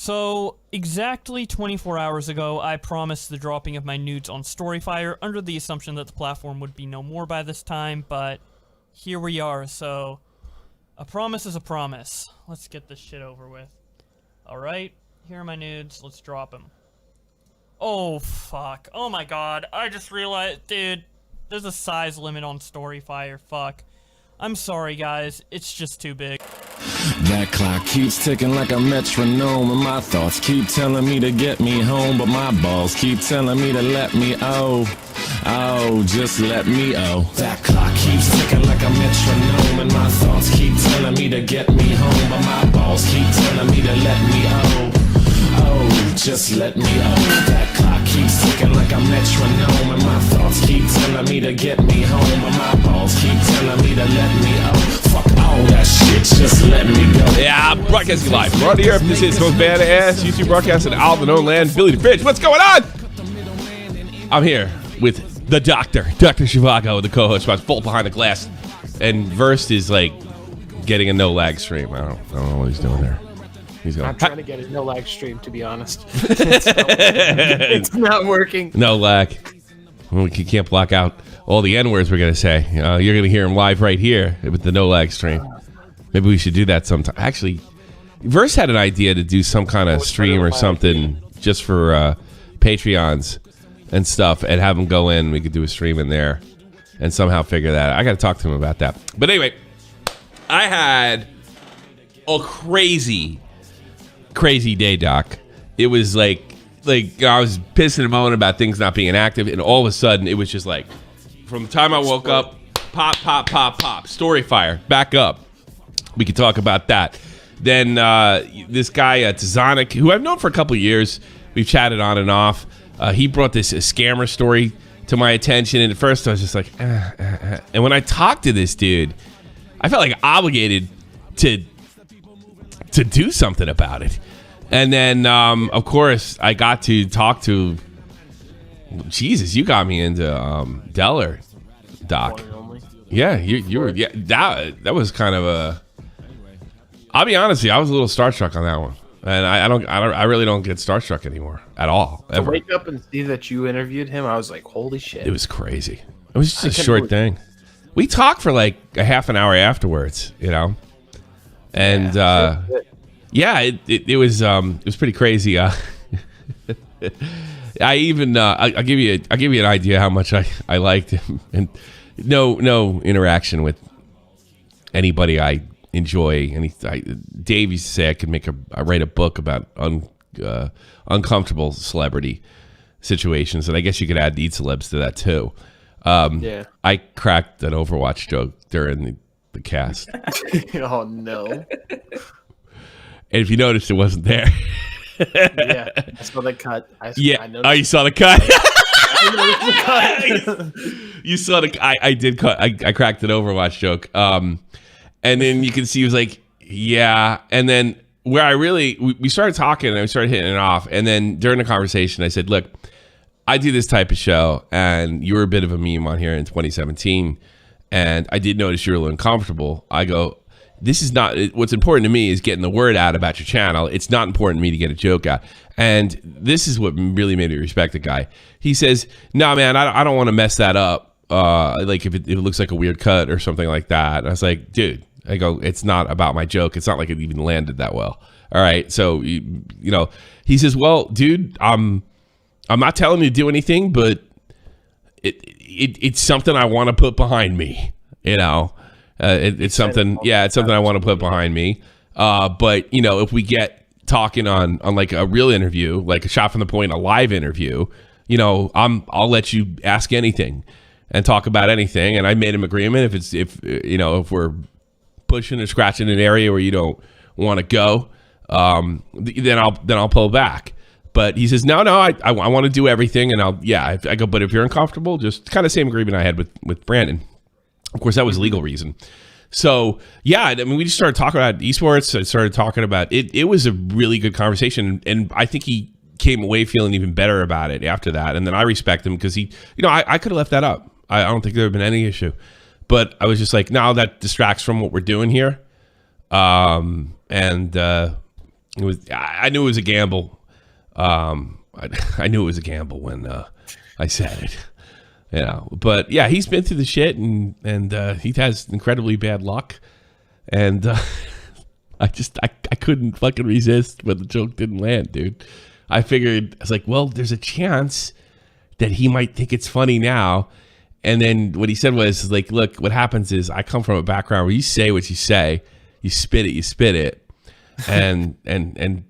So, exactly 24 hours ago, I promised the dropping of my nudes on Storyfire under the assumption that the platform would be no more by this time, but here we are, so a promise is a promise. Let's get this shit over with. Alright, here are my nudes, let's drop them. Oh, fuck. Oh my god, I just realized, dude, there's a size limit on Storyfire, fuck. I'm sorry, guys, it's just too big. That clock keeps ticking like a metronome, and my thoughts keep telling me to get me home, but my balls keep telling me to let me just let me That clock keeps ticking like a metronome, and my thoughts keep telling me to get me home, but my balls keep telling me to let me just let me That clock keeps ticking like a metronome, and my thoughts keep telling me to get me home, but my balls keep telling me to let me fuck all that shit, just let me go. Yeah, broadcasting live from the earth. This is most badass YouTube broadcast in all the known land. Billy the Bridge, what's going on? I'm here with the Dr. Zhivago, the co-host, about Full Behind the Glass, and Verst is like getting a no lag stream. I don't know what he's doing there. He's going. I'm trying to get a no lag stream, to be honest. It's not working. No lag. Well, you can't block out all the N-words we're going to say. You're going to hear them live right here with the no lag stream. Maybe we should do that sometime. Actually, Verse had an idea to do some kind of stream or something just for Patreons and stuff, and have them go in. We could do a stream in there and somehow figure that out. I got to talk to him about that. But anyway, I had a crazy day, Doc. It was like I was pissing and moaning about things not being active, and all of a sudden it was just like, from the time I woke up, pop, Storyfire, back up. We could talk about that. Then this guy, Tzonic, who I've known for a couple of years, we've chatted on and off. He brought this scammer story to my attention, and at first I was just like, And when I talked to this dude, I felt like obligated to do something about it. And then, of course, I got to talk to... Jesus, you got me into Deller, Doc. Yeah, you were... Yeah, that was kind of a... I'll be honest with you, I was a little starstruck on that one. And I really don't get starstruck anymore at all. To wake up and see that you interviewed him, I was like, holy shit. It was crazy. It was just a short thing. We talked for like a half an hour afterwards, you know? And... it was pretty crazy. I even I'll give you an idea how much I liked him, and no interaction with anybody I enjoy. Dave used to say I could write a book about uncomfortable celebrity situations, and I guess you could add Eat Celebs to that too. I cracked an Overwatch joke during the cast. Oh no. And if you noticed, it wasn't there. Yeah, I saw the cut. You saw the cut. You saw the. I did cut. I cracked an Overwatch joke. And then you can see he was like, yeah. And then where we started talking and I started hitting it off. And then during the conversation, I said, look, I do this type of show, and you were a bit of a meme on here in 2017, and I did notice you were a little uncomfortable. I go, this is not, what's important to me is getting the word out about your channel. It's not important to me to get a joke out. And this is what really made me respect the guy. He says, no, man, I don't want to mess that up. Like if it looks like a weird cut or something like that. And I was like, dude, I go, it's not about my joke. It's not like it even landed that well. All right. So, you know, he says, well, dude, I'm not telling you to do anything, but it's something I want to put behind me, you know. It's something I want to put behind me. But, you know, if we get talking on like a real interview, like a shot from the point, a live interview, you know, I'll let you ask anything and talk about anything. And I made him agreement. If we're pushing or scratching an area where you don't want to go, then I'll pull back. But he says, no, I want to do everything. And I go, but if you're uncomfortable, just kind of same agreement I had with Brandon. Of course, that was legal reason. So, yeah, I mean, we just started talking about esports. I started talking about it. It was a really good conversation. And I think he came away feeling even better about it after that. And then I respect him because he, you know, I could have left that up. I don't think there would have been any issue. But I was just like, no, that distracts from what we're doing here. It was. I knew it was a gamble. I knew it was a gamble when I said it. You know, but yeah, he's been through the shit, and he has incredibly bad luck, and I couldn't fucking resist when the joke didn't land, dude. I figured, I was like, well, there's a chance that he might think it's funny now. And then what he said was like, look, what happens is I come from a background where you say what you say, you spit it. And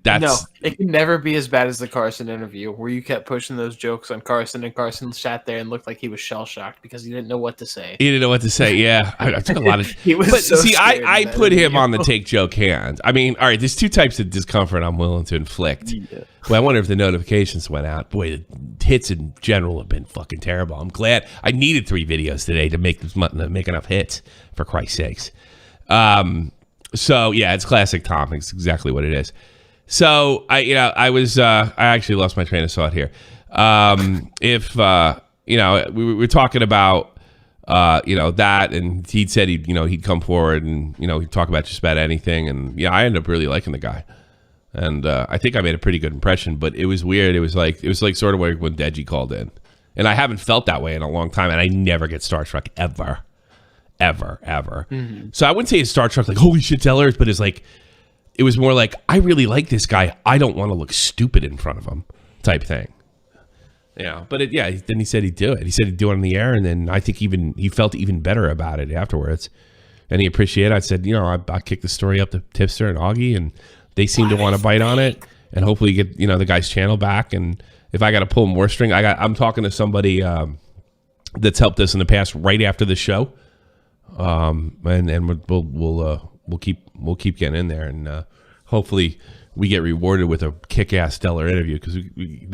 that's No, it can never be as bad as the Carson interview where you kept pushing those jokes on Carson, and Carson sat there and looked like he was shell shocked because he didn't know what to say. He didn't know what to say. Yeah, I took a lot of. He was but so see, scared I in that put him interview. on the take joke hand. I mean, all right, there's two types of discomfort I'm willing to inflict. Yeah. Well, I wonder if the notifications went out. Boy, the hits in general have been fucking terrible. I'm glad I needed 3 videos today to make enough hits, for Christ's sakes. So yeah, it's classic Tom. It's exactly what it is. So I actually lost my train of thought here. We were talking about that, and he said he'd come forward and he'd talk about just about anything, and I ended up really liking the guy, and I think I made a pretty good impression. But it was weird. It was like sort of like when Deji called in, and I haven't felt that way in a long time, and I never get starstruck ever. Mm-hmm. So I wouldn't say it's Star Trek like holy shit tellers, but it's like it was more like I really like this guy. I don't want to look stupid in front of him, type thing. But then he said he'd do it. He said he'd do it on the air, and then I think he felt even better about it afterwards, and he appreciated it. I said, I kicked the story up to Tipster and Augie, and they seem to want to bite on it, and hopefully get the guy's channel back. And if I got to pull more string, I'm talking to somebody that's helped us in the past right after the show. And we'll keep getting in there, and hopefully we get rewarded with a kick-ass stellar interview, because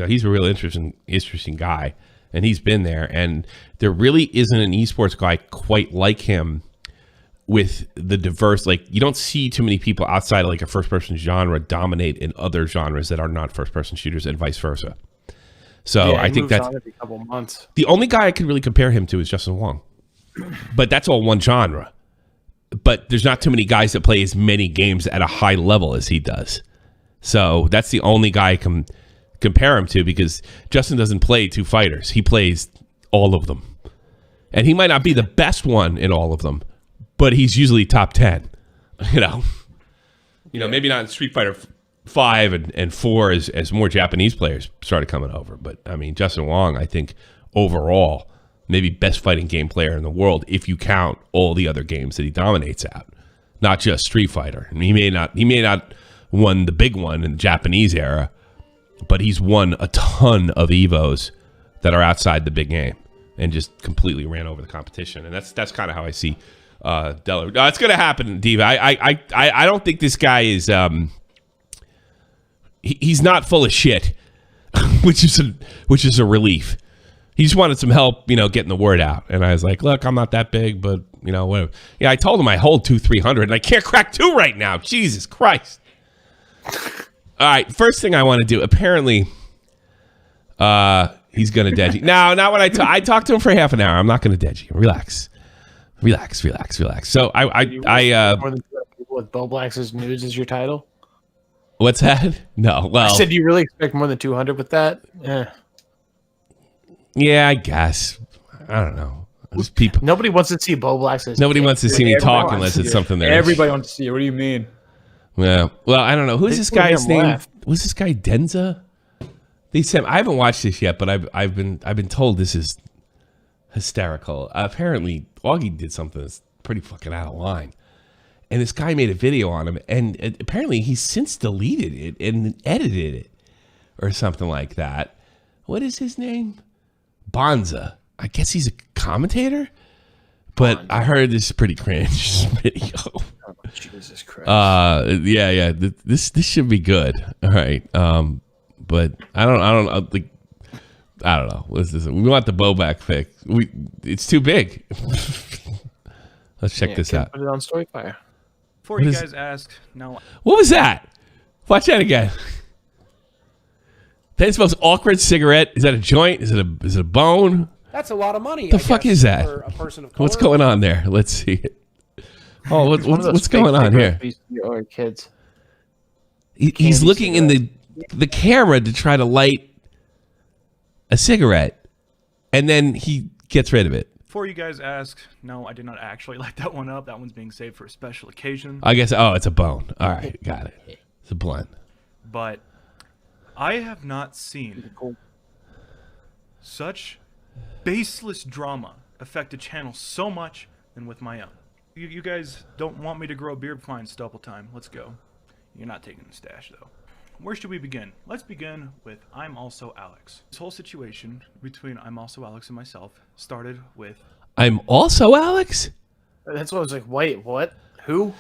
he's a real interesting guy, and he's been there, and there really isn't an esports guy quite like him with the diverse. Like, you don't see too many people outside of like a first-person genre dominate in other genres that are not first-person shooters, and vice versa. So I think that's every couple months. The only guy I could really compare him to is Justin Wong. But that's all one genre. But there's not too many guys that play as many games at a high level as he does. So that's the only guy I can compare him to, because Justin doesn't play 2 fighters. He plays all of them. And he might not be the best one in all of them, but he's usually top 10. Maybe not in Street Fighter 5 and 4 as more Japanese players started coming over. But I mean, Justin Wong, I think overall, maybe best fighting game player in the world if you count all the other games that he dominates at, not just Street Fighter. And he may not won the big one in the Japanese era, but he's won a ton of Evos that are outside the big game and just completely ran over the competition. And that's kind of how I see Deller. It's going to happen, Diva. I don't think this guy is he's not full of shit, which is a relief. He just wanted some help, getting the word out. And I was like, look, I'm not that big, but, whatever. Yeah, I told him I hold 300, and I can't crack 2 right now. Jesus Christ. All right, first thing I want to do, apparently, he's going to Deji. No, not when I talked to him for half an hour. I'm not going to Deji. Relax. So More than people with BowBlax's Nudes as your title? What's that? No, well. I said, do you really expect more than 200 with that? Yeah, I guess. I don't know. There's people. Nobody wants to see BowBlax's. Nobody wants to see me talk unless it's something there. Everybody wants to see it. What do you mean? Well, I don't know. Who's this guy's name? Was this guy Denza? I haven't watched this yet, but I've been told this is hysterical. Apparently, Augie did something that's pretty fucking out of line, and this guy made a video on him, and apparently he's since deleted it and edited it or something like that. What is his name? Bonza. I guess he's a commentator, but I heard this is pretty cringe video. Oh, Jesus Christ. Yeah. This should be good. All right. But I don't know. What's this? We want the BowBlax pick. It's too big. Let's check this out. Put it on Storyfire. Before you guys ask, no. What was that? Watch that again. That's the most awkward cigarette. Is that a joint? Is it a bone? That's a lot of money. The fuck is that? For a person of color. What's going on there? Let's see it. Oh, what's going on here? Or kids. He's looking in the camera to try to light a cigarette, and then he gets rid of it. Before you guys ask, no, I did not actually light that one up. That one's being saved for a special occasion. I guess. Oh, it's a bone. All right, got it. It's a blunt. But I have not seen such baseless drama affect a channel so much than with my own. You guys don't want me to grow a beard? Fine, it's double time. Let's go. You're not taking the stash, though. Where should we begin? Let's begin with I'm Also Alex. This whole situation between I'm Also Alex and myself started with... I'm also Alex? That's what I was like, wait, what? Who?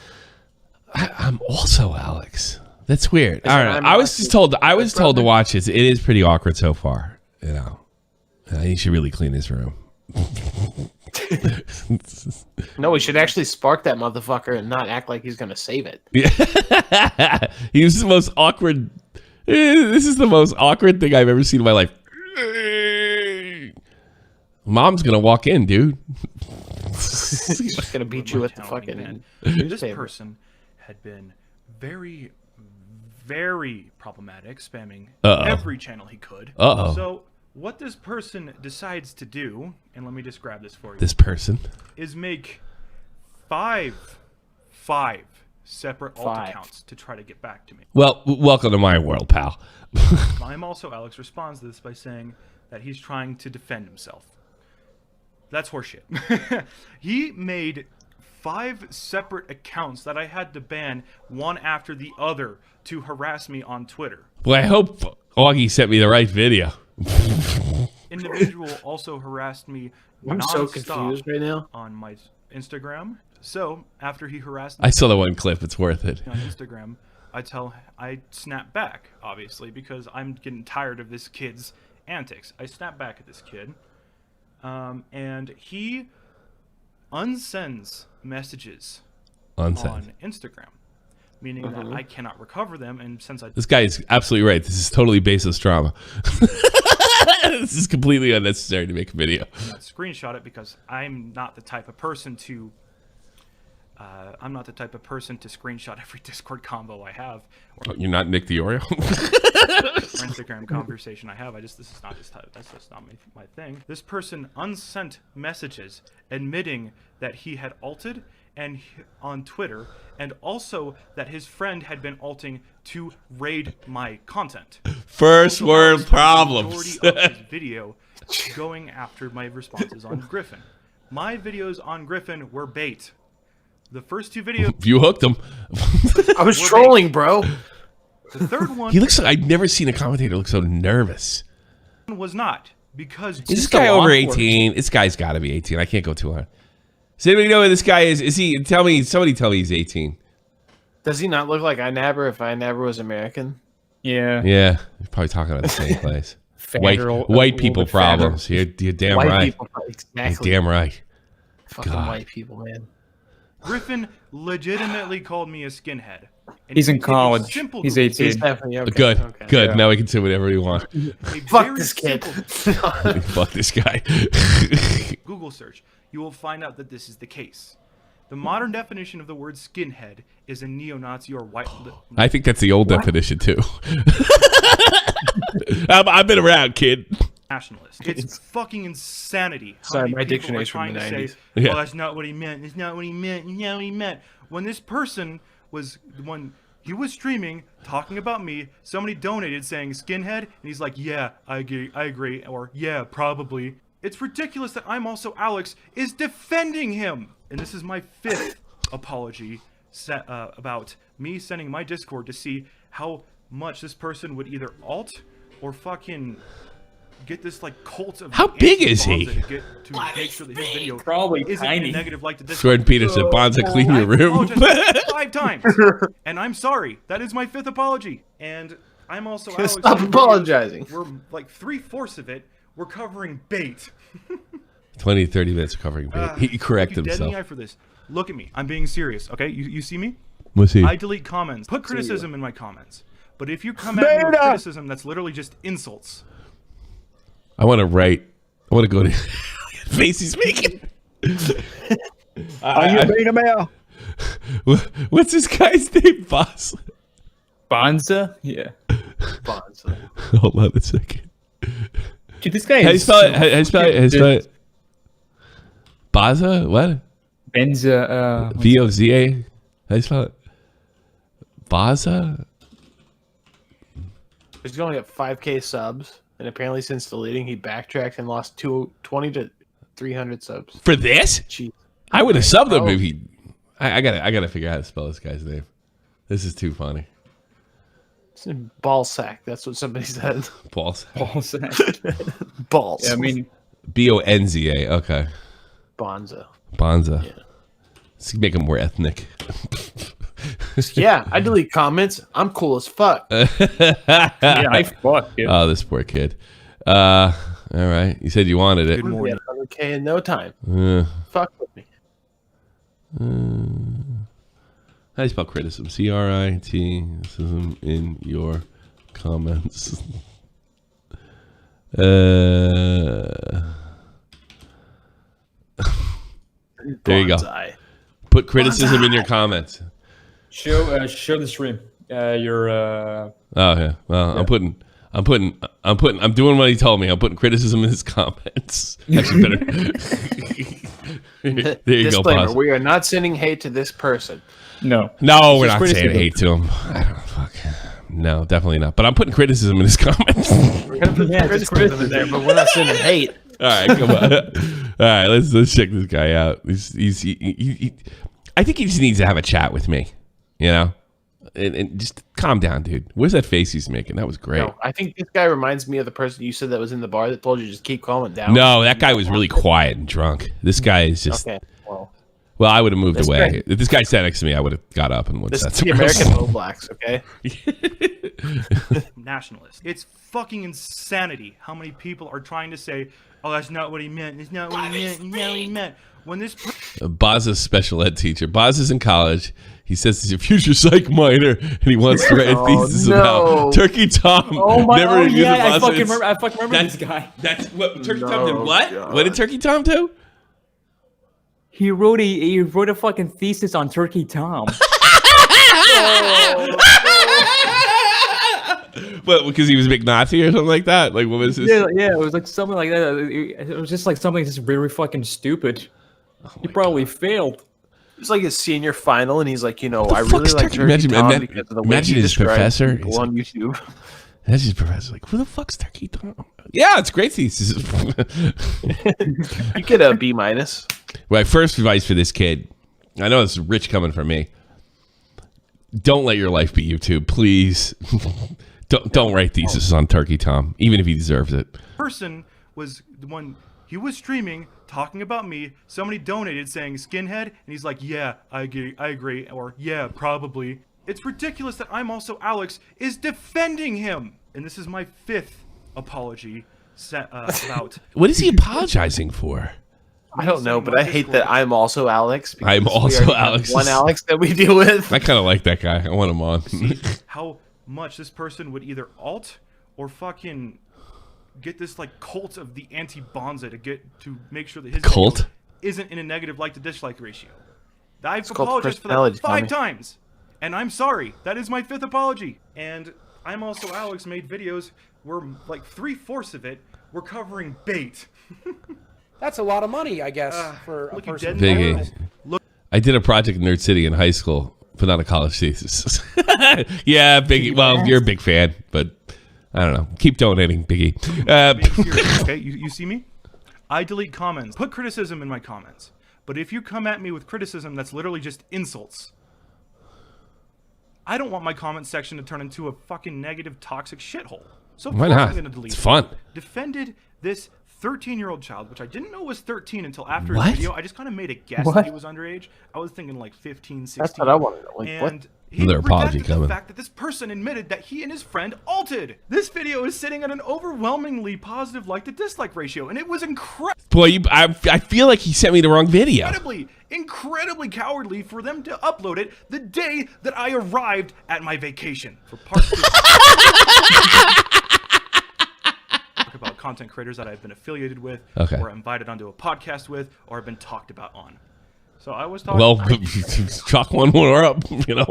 I'm also Alex. That's weird. All right, I'm I was just told. I was told to brother. watch this. It is pretty awkward so far. You know, he should really clean his room. No, we should actually spark that motherfucker and not act like he's gonna save it. Yeah, he was the most awkward. This is the most awkward thing I've ever seen in my life. Mom's gonna walk in, dude. He's just gonna beat you with the fucking This newspaper. person had been very, very problematic, spamming every channel he could. Uh-oh. So what this person decides to do, and let me just grab this for you, This person. is make five separate alt Five. accounts to try to get back to me. Well, welcome to my world, pal. I'm Also Alex responds to this by saying that he's trying to defend himself. That's horseshit. He made 5 separate accounts that I had to ban one after the other to harass me on Twitter. Well, I hope Augie sent me the right video. Individual also harassed me I'm so nonstop confused right now. on my Instagram. So after he harassed me I saw the one clip. It's worth it. on Instagram, I snap back, obviously, because I'm getting tired of this kid's antics. I snap back at this kid, and he unsends messages on Instagram, meaning that I cannot recover them, and since I This guy is absolutely right. This is totally baseless drama. This is completely unnecessary to make a video. cannot screenshot it because I'm not the type of person to screenshot every Discord combo I have or You're not Nick the Oreo? Instagram conversation I have. This is not his type. That's just not my thing. This person unsent messages admitting that he had alted and on Twitter, and also that his friend had been alting to raid my content. First world The problems. majority of his video going after my responses on Griffin. My videos on Griffin were bait. The first 2 videos You hooked him. I was trolling, bro. the third one He looks. I've never seen a commentator look so nervous. was not, because Is this guy a over law 18? This guy's got to be 18. I can't go too hard. Does anybody know who this guy is? Is he? Tell me. Somebody tell me he's 18. Does he not look like iNabber if iNabber was American? yeah. Yeah, you're probably talking about the same place. White a people little bit problems. You're damn White right. people, You're exactly. damn right. Fucking God. white people, man. Griffin legitimately called me a skinhead. And He's he in did a college. simple He's Google- 18. He's definitely okay. Good. Okay. Good. Yeah. Now we can say whatever we want. a Fuck very this kid. simple Fuck this guy. Google search, you will find out that this is the case. The modern definition of the word skinhead is a neo-Nazi or white I think that's the old definition too. I've been around, kid. nationalist. It's fucking insanity. How Sorry, many my people dictionary's are from trying the to 90s. say, Yeah. well, that's not what he meant. It's not what he meant. It's not what he meant. When this person was when he was streaming talking about me, somebody donated saying skinhead, and he's like, yeah, I agree, or yeah, probably. It's ridiculous that I'm Also Alex is defending him, and this is my 5th apology about me sending my Discord to see how much this person would either alt or fucking get this like cult of How big is he? To make sure that his video Probably isn't tiny. a negative like to Discord. Jordan Peterson, Bonza, clean your room. apologized 5 times, and I'm sorry. That is my 5th apology, and I'm Also Alex. Stop apologizing. We're like 3/4 of it. We're covering bait. 20 to 30 minutes covering bait. He corrected You dead in the eye himself. for this. Look at me. I'm being serious. Okay, you see me? What's he? I delete comments. Put criticism in my comments. But if you come at me with criticism, that's literally just insults. I want to write. I want to go to face he's making. Are you being a male? What's this guy's name, boss? Bonza? Yeah. Bonzo. Hold on a second. Dude, this guy How you is spell it? How you spell it? How you spell it? Baza? What? Benza. V-O-Z-A? How you spell it? Baza? He's only got 5K subs, and apparently since deleting, he backtracked and lost 20 to 300 subs. For this? Jeez. I would have subbed him Oh. if he... I gotta figure out how to spell this guy's name. This is too funny. It's a ball sack. That's what somebody said. Balls. Balls. Yeah, I mean, B-O-N-Z-A. Okay. Bonzo. Bonza. Yeah. Let's make him more ethnic. Yeah, I delete comments. I'm cool as fuck. yeah, I fuck, dude. Oh, this poor kid. All right. You said you wanted it. Good morning. 100K in no time. Fuck with me. How do you spell criticism? C-R-I-T-ism in your comments. There you go. Bonsai. Put criticism in your comments. Show the stream. Your Oh yeah. Well, I'm doing what he told me. I'm putting criticism in his comments. Actually, better. There you go, Disclaimer, pause. we are not sending hate to this person. no. No, we're Just not saying criticism. hate to him. I don't fuck. No, definitely not. But I'm putting criticism in his comments. We're gonna put criticism in there, but we're not sending hate. All right, come on. All right, let's check this guy out. I think he just needs to have a chat with me, you know, and just calm down, dude. Where's that face he's making? That was great. No, I think this guy reminds me of the person you said that was in the bar that told you to just keep calming down. No, that guy was really quiet and drunk. This guy is just. Okay. Well, I would have moved This away. guy- If this guy sat next to me, I would have got up and went. This is That's the American BowBlax, okay? Nationalist. It's fucking insanity how many people are trying to say, "Oh, that's not what he meant. It's not what he meant. It's not what he meant." When this Boz's special ed teacher. Boz is in college. He says he's a future psych minor, and he wants to write a thesis about Turkey Tom. Oh my! Never Oh used yeah, a I Boz. fucking remember That's- this guy. That's what Turkey Tom did. What? God. What did Turkey Tom do? He wrote a fucking thesis on Turkey Tom. What? Because he was a big Nazi or something like that? Like, what was his? yeah, it was like something like that. It was just like something just very fucking stupid. He probably failed. It's like his senior final, and he's like, I fuck's really like Turkey- Turkey imagine- Tom ima- because of the way imagine he his describes professor. people He's on YouTube. That's his professor. Like, who the fuck's Turkey Tom? Yeah, it's great thesis. You get a B minus. My first advice for this kid, I know it's rich coming from me. Don't let your life be YouTube, please. Don't write theses on Turkey Tom, even if he deserves it. person was the one, he was streaming talking about me. Somebody donated saying skinhead, and he's like, "Yeah, I agree," or "Yeah, probably." It's ridiculous that I'm also Alex is defending him, and this is my 5th apology about. What is he apologizing for? I don't know, but I hate that I'm also Alex. because I'm we also already have Alex. One Alex that we deal with. I kind of like that guy. I want him on. How much this person would either alt or fucking get this like cult of the anti-Bonza to make sure that his Cult? video isn't in a negative like to dislike ratio. I've called apologized for that personality, 5 Tommy. times, and I'm sorry. That is my 5th apology. And I'm also Alex made videos where like 3/4 of it were covering bait. That's a lot of money, I guess, for a looking person. dead in the Biggie. eyes. Look, I did a project in Nerd City in high school, but not a college thesis. Yeah, Biggie. Well, you're a big fan, but I don't know. Keep donating, Biggie. being serious, okay, you see me? I delete comments. Put criticism in my comments. But if you come at me with criticism that's literally just insults, I don't want my comment section to turn into a fucking negative, toxic shithole. So of Why course not? I'm gonna delete It's it. fun. Defended this 13-year-old child, which I didn't know was 13 until after What? his video. I just kind of made a guess What? that he was underage. I was thinking like 15, 16. That's what I want to know. Like, what? And he Another apology redacted coming. the fact that this person admitted that he and his friend alted. This video is sitting at an overwhelmingly positive like to dislike ratio, and it was Boy, I feel like he sent me the wrong video. incredibly cowardly for them to upload it the day that I arrived at my vacation for part 2. Talk about content creators that I've been affiliated with, Okay. or invited onto a podcast with, or have been talked about on. So I was talking. Well, chalk one more up, you know.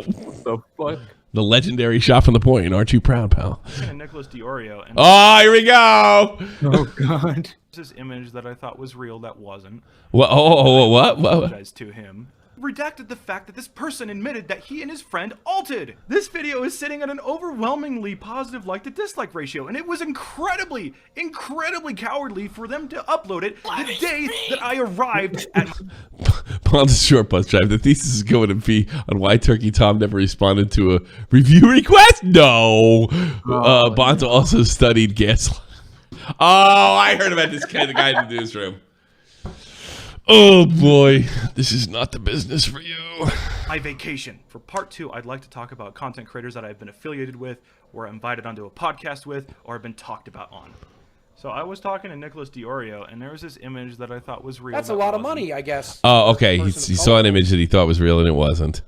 The fuck? The legendary shot from the point. Aren't you proud, pal? And Nicholas DiOrio. And Oh, here we go. Oh God. this image that I thought was real that wasn't. What? What? Apologize to him. Redacted the fact that this person admitted that he and his friend ulted. This video is sitting at an overwhelmingly positive like to dislike ratio, and it was incredibly cowardly for them to upload it the day that I arrived at Bond's short bus drive. The thesis is going to be on why Turkey Tom never responded to a review request. No. Bond also studied gaslighting. Oh, I heard about this guy, the guy in the newsroom. Oh boy, this is not the business for you. my vacation. For part 2, I'd like to talk about content creators that I've been affiliated with, or invited onto a podcast with, or have been talked about on. So I was talking to Nicholas DiOrio, and there was this image that I thought was real. That's a lot of money, I guess. Oh, okay. He Person of saw color. an image that he thought was real and it wasn't.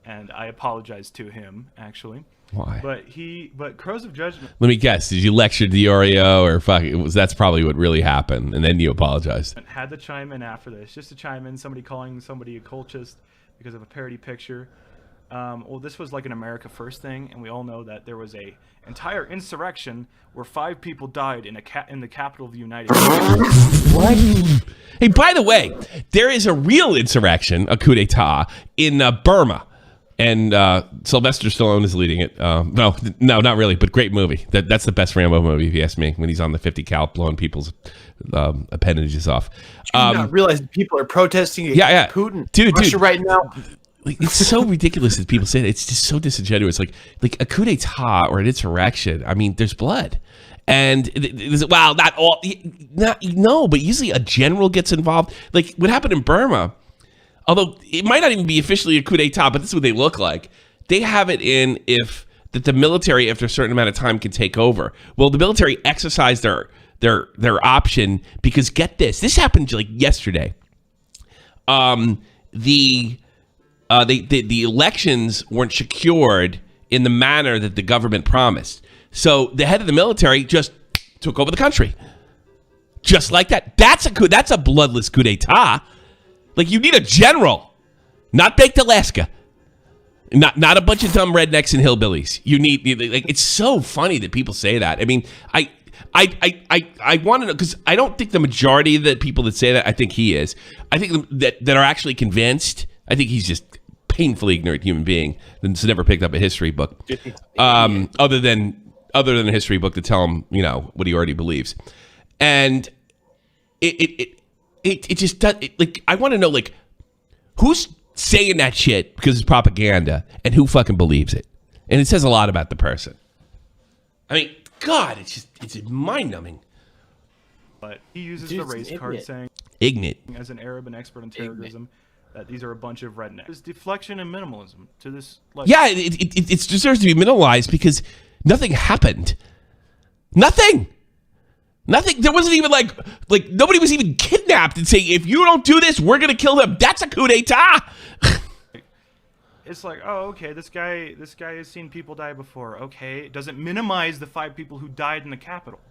And I apologized to him, actually. Why? But Crows of Judgment Let me guess. Did you lecture Diorio or fuck? That's probably what really happened, and then you apologized. had to chime in after this, just to chime in. Somebody calling somebody a cultist because of a parody picture. Well, this was like an America First thing, and we all know that there was a entire insurrection where 5 people died in the capital of the United States. What? Hey, by the way, there is a real insurrection, a coup d'état, in Burma. And Sylvester Stallone is leading it. No, not really, but great movie. That's the best Rambo movie, if you ask me, when he's on the 50 cal blowing people's appendages off. Do you not realize people are protesting against Yeah. Putin? Dude. Russia right now. Like, it's so ridiculous that people say that. It's just so disingenuous. Like a coup d'état or an insurrection. I mean, there's blood. And well, not all. No, but usually a general gets involved. Like what happened in Burma. Although it might not even be officially a coup d'etat, but this is what they look like. They have it in that the military, after a certain amount of time, can take over. Well, the military exercised their option because get this happened like yesterday. The elections weren't secured in the manner that the government promised. So the head of the military just took over the country, just like that. That's a bloodless coup d'etat. Like, you need a general, not baked Alaska, not a bunch of dumb rednecks and hillbillies. You need, like, it's so funny that people say that. I mean, I want to know, because I don't think the majority of the people that say that, I think he is. I think that are actually convinced. I think he's just painfully ignorant human being that's never picked up a history book, other than a history book to tell him, what he already believes, and It just does. Like, I want to know, like, who's saying that shit because it's propaganda and who fucking believes it. And it says a lot about the person. I mean, God, it's mind numbing. But he uses the race card, saying, Ignit. as an Arab and expert in terrorism, that these are a bunch of rednecks. There's deflection and minimalism to this. Like, Yeah, it deserves to be minimalized because nothing happened. Nothing. There wasn't even like nobody was even kidnapped and saying, if you don't do this, we're going to kill them. That's a coup d'etat. It's like, oh, okay, this guy has seen people die before. Okay, it doesn't minimize the 5 people who died in the Capitol.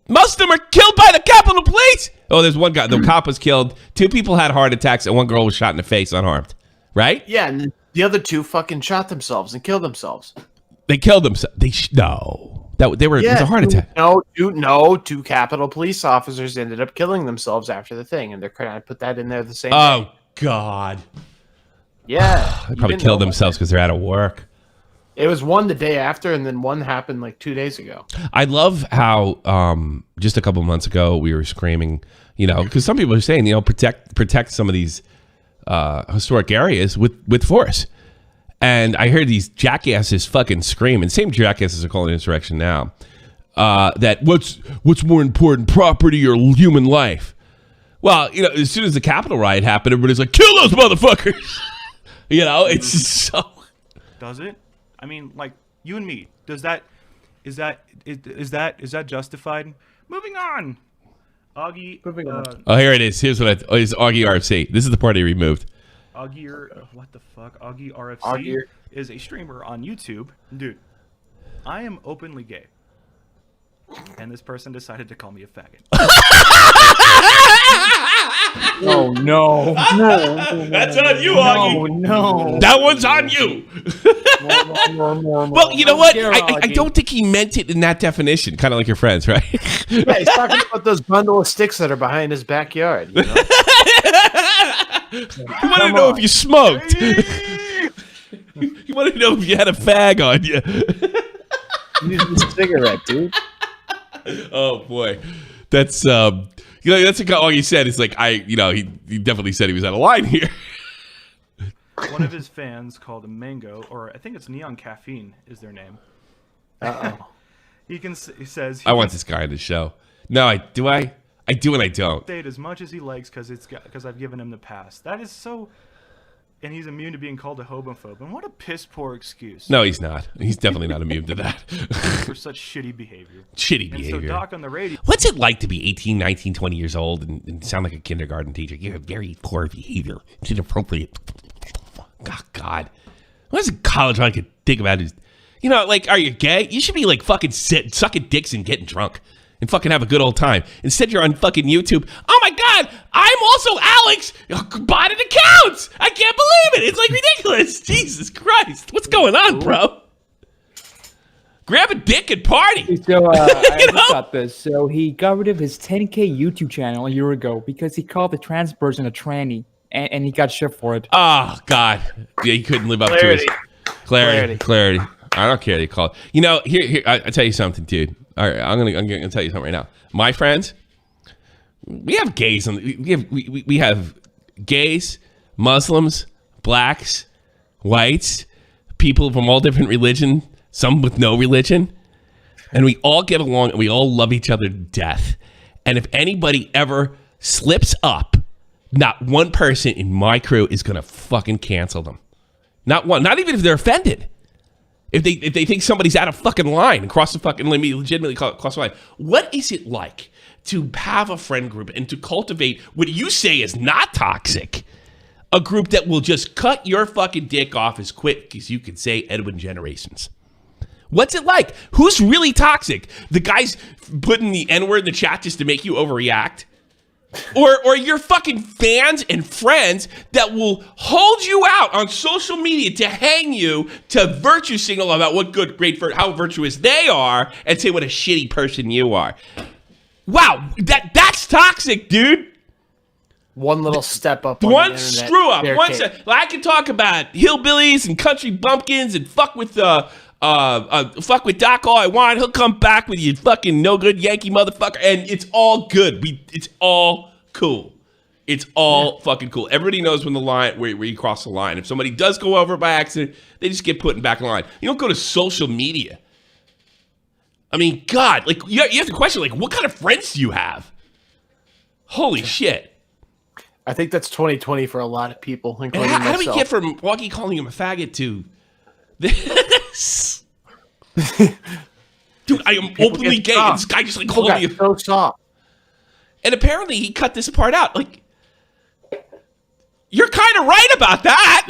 Most of them are killed by the Capitol Police. Oh, there's one guy. The cop was killed. 2 people had heart attacks, and 1 girl was shot in the face unharmed. Right? Yeah, and the other 2 fucking shot themselves and killed themselves. They killed themselves. No. It was a heart attack. No, 2 Capitol police officers ended up killing themselves after the thing, and they're trying to put that in there the same day. Oh, God. Yeah. They probably killed themselves because they're out of work. It was one the day after, and then one happened like 2 days ago. I love how just a couple months ago we were screaming, because some people are saying, protect some of these historic areas with force. And I heard these jackasses fucking scream, and same jackasses are calling it insurrection now. That what's more important, property or human life? Well, as soon as the Capitol riot happened, everybody's like, kill those motherfuckers. It's just so. Does it? I mean, like, you and me. Is that justified? Moving on. Augie. Moving on. Oh, here it is. Here's it's Augie RFC. This is the part he removed. Augie, what the fuck? Augie RFC Augie. is a streamer on YouTube. Dude, I am openly gay. And this person decided to call me a faggot. Oh no! That's on you, Augie. No! That one's on you. Well, you know what? I don't think he meant it in that definition. Kind of like your friends, right? Yeah, he's talking about those bundle of sticks that are behind his backyard. You know? You want to know if you smoked. You want to know if you had a fag on you. Use a cigarette, dude. Oh boy, that's that's all he said. It's like he definitely said he was out of line here. One of his fans called him Mango, or I think it's Neon Caffeine is their name. He says I want this guy on the show. No, I do and I don't. Say it as much as he likes because I've given him the pass. That is so. And he's immune to being called a homophobe. And what a piss poor excuse. No, he's not. He's definitely not immune to that. For such shitty behavior. Shitty behavior. And so Doc on the radio. What's it like to be 18, 19, 20 years old and sound like a kindergarten teacher? You have very poor behavior. It's inappropriate. Oh, God. What does a college like to think about? Are you gay? You should be like fucking sucking dicks and getting drunk. And fucking have a good old time. Instead, you're on fucking YouTube. Oh my God, I'm also Alex. Bought an account. I can't believe it. It's like ridiculous. Jesus Christ. What's going on, bro? Grab a dick and party. So I just got this. So he got rid of his 10K YouTube channel a year ago because he called the trans person a tranny. And he got shit for it. Oh, God. Yeah, he couldn't live up to his clarity. I don't care what you call it. Here, I tell you something, dude. All right, I'm gonna tell you something right now. My friends, we have gays we have gays, Muslims, blacks, whites, people from all different religion, some with no religion, and we all get along and we all love each other to death. And if anybody ever slips up, not one person in my crew is gonna fucking cancel them. Not one. Not even if they're offended. If they think somebody's out of fucking line and legitimately cross the line. What is it like to have a friend group and to cultivate what you say is not toxic? A group that will just cut your fucking dick off as quick as you can say Edwin Generations. What's it like? Who's really toxic? The guys putting the N-word in the chat just to make you overreact? Or your fucking fans and friends that will hold you out on social media to hang you, to virtue signal about what how virtuous they are, and say what a shitty person you are. Wow, that's toxic, dude. One little step up. On one the screw up. I can talk about hillbillies and country bumpkins and fuck with Doc all I want. He'll come back with you fucking no good Yankee motherfucker, and it's all good. It's all cool. It's all fucking cool. Everybody knows when the line where you cross the line. If somebody does go over by accident, they just get put back in line. You don't go to social media. I mean, God, like you have to question, like, what kind of friends do you have? Holy shit. I think that's 2020 for a lot of people, including myself. How do we get from Woggy calling him a faggot to this? Dude, I am openly gay. And this guy just like called me so soft. And apparently he cut this part out. Like, you're kind of right about that.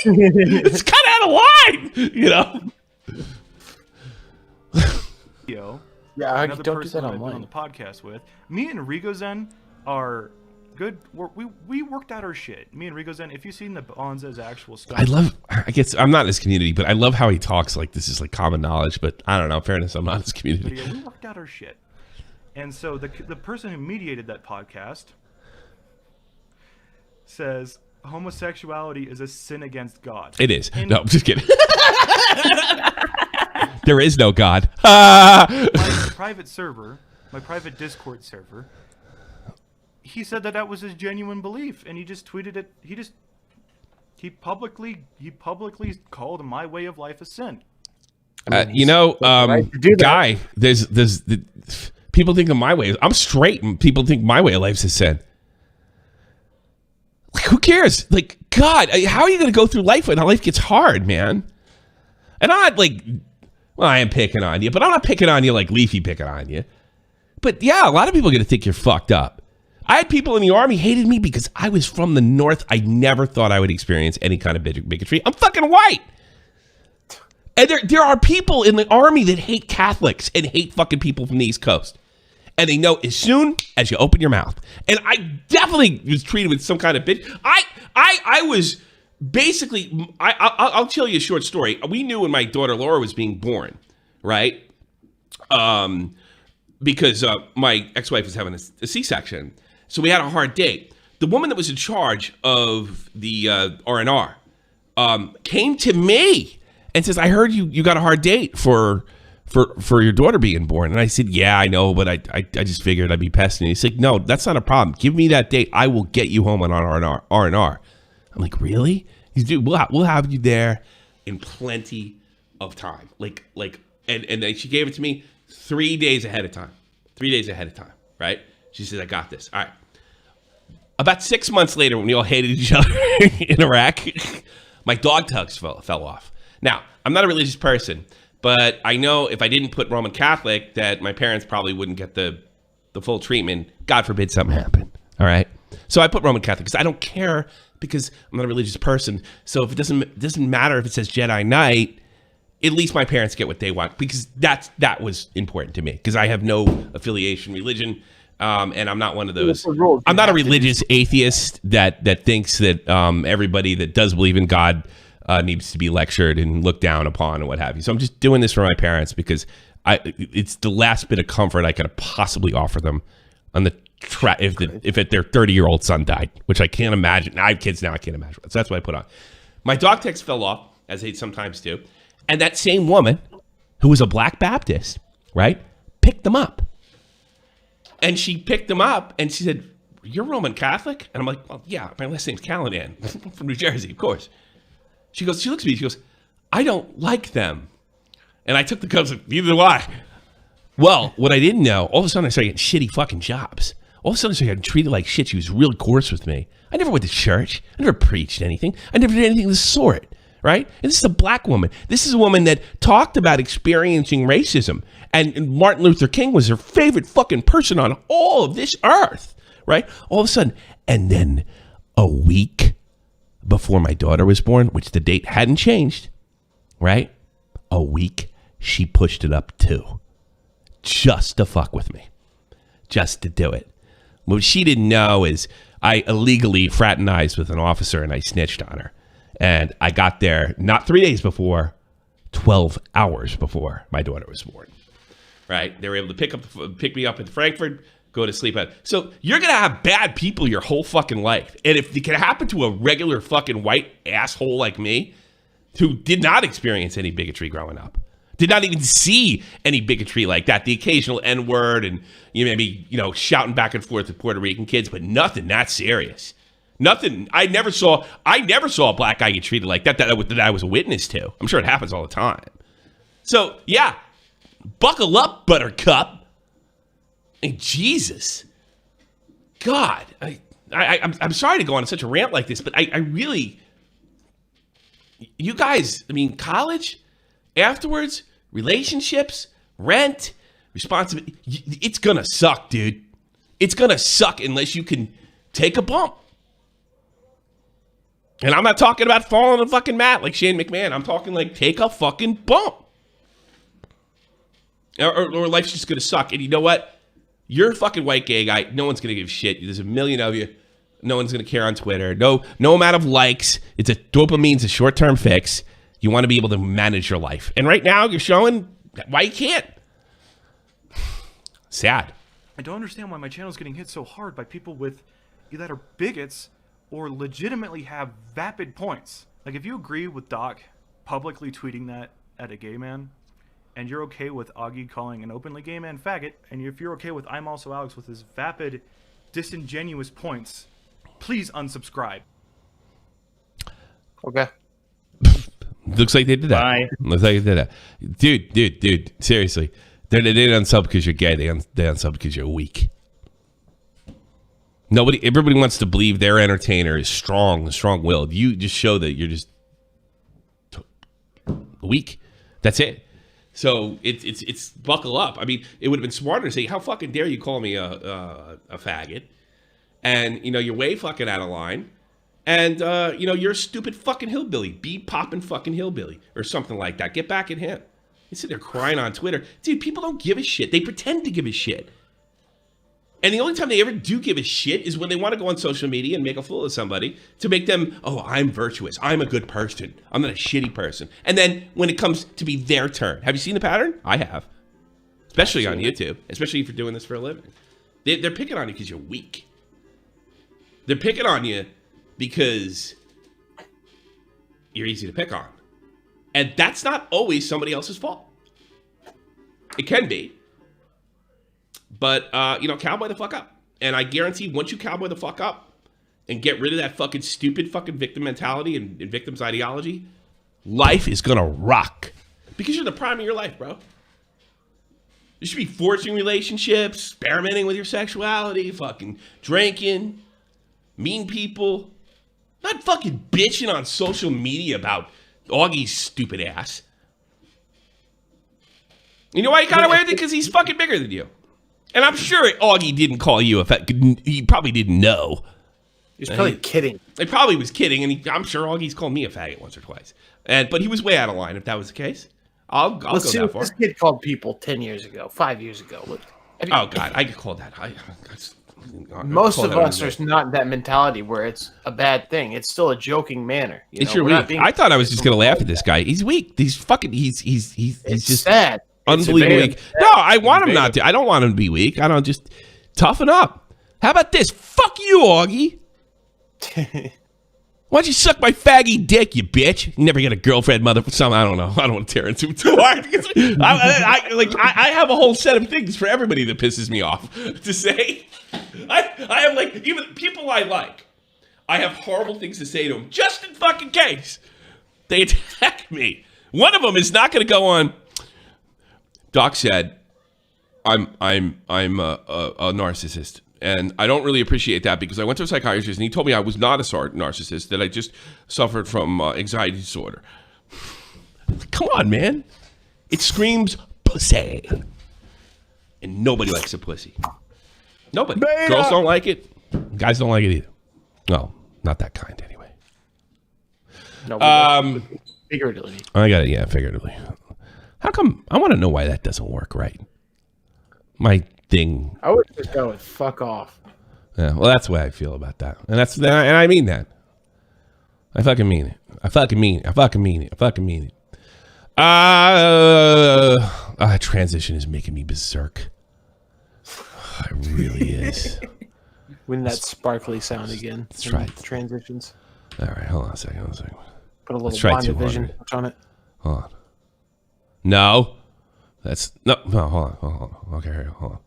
It's kind of out of line, Yeah, I another don't do person that I've been online. on the podcast with. Me and Rigo Zen are good. We worked out our shit. Me and Rigo Zen, if you've seen the Bonza's actual stuff. I guess I'm not in his community, but I love how he talks like this is like common knowledge, but I don't know. In fairness, I'm not in his community. But yeah, we worked out our shit. And so the person who mediated that podcast says homosexuality is a sin against God. It is. No, I'm just kidding. There is no God. My private server, my private Discord server, he said that was his genuine belief, and he just tweeted it. He publicly called my way of life a sin. Guy, there's people think of my way. I'm straight, and people think my way of life's a sin. Like, who cares? Like, God, how are you going to go through life when life gets hard, man? And I'm not like, well, I am picking on you, but I'm not picking on you like Leafy picking on you. But yeah, a lot of people are going to think you're fucked up. I had people in the army hated me because I was from the North. I never thought I would experience any kind of bigotry. I'm fucking white. And there are people in the army that hate Catholics and hate fucking people from the East Coast. And they know as soon as you open your mouth. And I definitely was treated with some kind of bitch. I was basically, I'll tell you a short story. We knew when my daughter Laura was being born, right? Because my ex-wife was having a C-section. So we had a hard date. The woman that was in charge of the R&R came to me and says, I heard you got a hard date for your daughter being born. And I said, yeah, I know, but I just figured I'd be pesting you. He's like, no, that's not a problem. Give me that date. I will get you home on R&R. I'm like, really? He's, dude, we'll have you there in plenty of time. And then she gave it to me 3 days ahead of time. 3 days ahead of time, right? She says, I got this. All right. About 6 months later, when we all hated each other in Iraq, my dog tugs fell off. Now, I'm not a religious person, but I know if I didn't put Roman Catholic, that my parents probably wouldn't get the full treatment. God forbid something happened. All right. So I put Roman Catholic because I don't care, because I'm not a religious person. So if it doesn't matter if it says Jedi Knight, at least my parents get what they want, because that was important to me, because I have no affiliation religion. And I'm not one of those. I'm not a religious atheist that thinks that everybody that does believe in God needs to be lectured and looked down upon and what have you. So I'm just doing this for my parents because it's the last bit of comfort I could possibly offer them on the if their 30-year-old son died, which I can't imagine. I have kids now, I can't imagine. So that's what I put on. My dog text fell off, as they sometimes do, and that same woman, who was a Black Baptist, right, picked them up. And she picked them up and she said, you're Roman Catholic? And I'm like, well, yeah, my last name's Callahan. I'm from New Jersey, of course. She looks at me, she goes, I don't like them. And I took the cups, like, neither do I. Well, what I didn't know, all of a sudden I started getting shitty fucking jobs. All of a sudden I started getting treated like shit. She was really coarse with me. I never went to church. I never preached anything. I never did anything of the sort, right? And this is a black woman. This is a woman that talked about experiencing racism. And Martin Luther King was her favorite fucking person on all of this earth, right? All of a sudden, and then a week before my daughter was born, which the date hadn't changed, right? A week, she pushed it up too. Just to fuck with me. Just to do it. What she didn't know is I illegally fraternized with an officer and I snitched on her. And I got there not 3 days before, 12 hours before my daughter was born. Right? They were able to pick me up in Frankfurt, go to sleep at. So you're going to have bad people your whole fucking life. And if it can happen to a regular fucking white asshole like me, who did not experience any bigotry growing up, did not even see any bigotry like that, the occasional N-word and maybe shouting back and forth with Puerto Rican kids, but nothing that serious. Nothing. I never saw a black guy get treated like that I was a witness to. I'm sure it happens all the time. So, yeah. Buckle up, Buttercup. And Jesus. God. I'm sorry to go on such a rant like this, but I really... You guys, college, afterwards, relationships, rent, responsibility. It's going to suck, dude. It's going to suck unless you can take a bump. And I'm not talking about falling on the fucking mat like Shane McMahon. I'm talking like take a fucking bump. Or life's just going to suck. And you know what? You're a fucking white gay guy. No one's going to give a shit. There's a million of you. No one's going to care on Twitter. No amount of likes. Dopamine's a short-term fix. You want to be able to manage your life. And right now, you're showing why you can't. Sad. I don't understand why my channel is getting hit so hard by people with either that are bigots or legitimately have vapid points. Like, if you agree with Doc publicly tweeting that at a gay man, and you're okay with Augie calling an openly gay man faggot, and if you're okay with I'm Also Alex with his vapid, disingenuous points, please unsubscribe. Okay. Looks like they did that. Bye. Looks like they did that. Dude, seriously. They didn't unsub because you're gay. They unsub because you're weak. Everybody wants to believe their entertainer is strong-willed. You just show that you're just weak. That's it. So it's buckle up. It would have been smarter to say, how fucking dare you call me a faggot? And, you're way fucking out of line. And, you're a stupid fucking hillbilly. Beat popping fucking hillbilly. Or something like that. Get back at him. You sit there crying on Twitter. Dude, people don't give a shit. They pretend to give a shit. And the only time they ever do give a shit is when they want to go on social media and make a fool of somebody to make them, oh, I'm virtuous. I'm a good person. I'm not a shitty person. And then when it comes to be their turn, have you seen the pattern? I have. Especially on YouTube. Especially if you're doing this for a living. They're picking on you because you're weak. They're picking on you because you're easy to pick on. And that's not always somebody else's fault. It can be. But, cowboy the fuck up. And I guarantee once you cowboy the fuck up and get rid of that fucking stupid fucking victim mentality and victim's ideology, life is going to rock. Because you're in the prime of your life, bro. You should be forging relationships, experimenting with your sexuality, fucking drinking, meeting people. Not fucking bitching on social media about Augie's stupid ass. You know why he got away with it? Because he's fucking bigger than you. And I'm sure Augie didn't call you a fat. He probably didn't know. He was probably kidding. He probably was kidding, and I'm sure Augie's called me a faggot once or twice. But he was way out of line if that was the case. I'll go that far. This kid called people 10 years ago, 5 years ago. Oh, God, I get called that. Most of us are not in that mentality where it's a bad thing. It's still a joking manner. It's your weak. I thought I was just going to laugh at this guy. He's weak. He's just sad. Unbelievably weak. No, I want him not to. I don't want him to be weak. I don't just toughen up. How about this? Fuck you, Augie. Why don't you suck my faggy dick, you bitch? You never get a girlfriend, mother. I don't know. I don't want to tear into it too hard. I have a whole set of things for everybody that pisses me off to say. I have even people I like. I have horrible things to say to them just in fucking case they attack me. One of them is not going to go on. Doc said, I'm a narcissist, and I don't really appreciate that because I went to a psychiatrist and he told me I was not a narcissist, that I just suffered from anxiety disorder. Come on, man. It screams pussy, and nobody likes a pussy. Nobody. Beta. Girls don't like it. Guys don't like it either. No, not that kind anyway. No, figuratively. I got it. Yeah, figuratively. How come? I want to know why that doesn't work right. My thing. I would just go with fuck off. Yeah, well, that's the way I feel about that, and I mean that. I fucking mean it. I fucking mean it. I fucking mean it. I fucking mean it. Transition is making me berserk. It really is. When that sparkly sound again. That's right. Transitions. All right, hold on a second. Put a little WandaVision on it. Hold on. No. Hold on. Okay, here, hold on.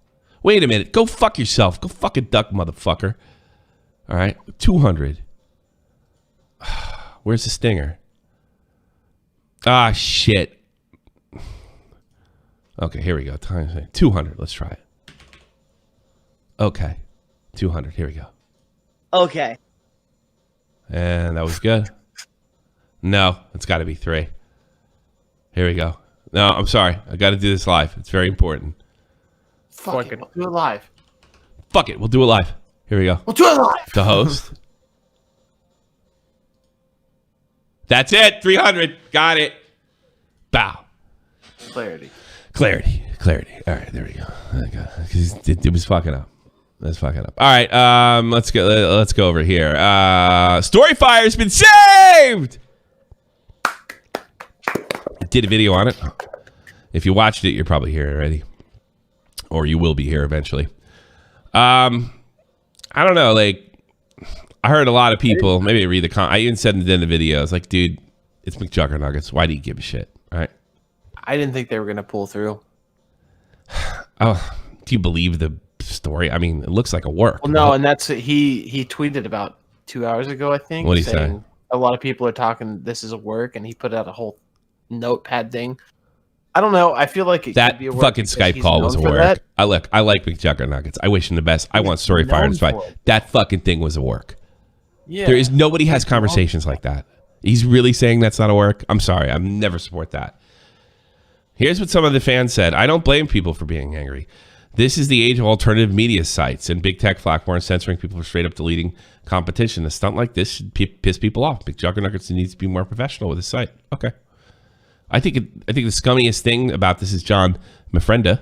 Wait a minute. Go fuck yourself. Go fuck a duck, motherfucker. All right. 200. Where's the stinger? Ah, shit. Okay, here we go. 200. Let's try it. Okay. 200. Here we go. Okay. And that was good. No, it's got to be 3. Here we go. No, I'm sorry. I got to do this live. It's very important. Fuck it. We'll do it live. Fuck it. We'll do it live. Here we go. We'll do it live. The host. That's it. 300. Got it. Bow. Clarity. All right. There we go. It was fucking up. Let's fuck it up. All right. Let's go over here. Storyfire's been saved. I did a video on it. If you watched it, you're probably here already, or you will be here eventually. I don't know. Like, I heard a lot of people. Maybe I read the I even said in the video, I was like, dude, it's McJuggernuggets. Why do you give a shit? All right. I didn't think they were gonna pull through. Oh, do you believe the story? I mean, it looks like a work. Well, no, and that's he tweeted about 2 hours ago, I think. What did he say? A lot of people are talking this is a work, and he put out a whole notepad thing. I don't know. I feel like it that could be a work fucking Skype call was a work. I like McJuggernuggets. I wish him the best. I want Storyfire to fight. That fucking thing was a work. Yeah. There is nobody has conversations like that. He's really saying that's not a work. I'm sorry. I never support that. Here's what some of the fans said. I don't blame people for being angry. This is the age of alternative media sites and big tech platforms censoring people for straight up deleting competition. A stunt like this should piss people off. McJuggernuggets needs to be more professional with his site. Okay. I think the scummiest thing about this is John Manfreda.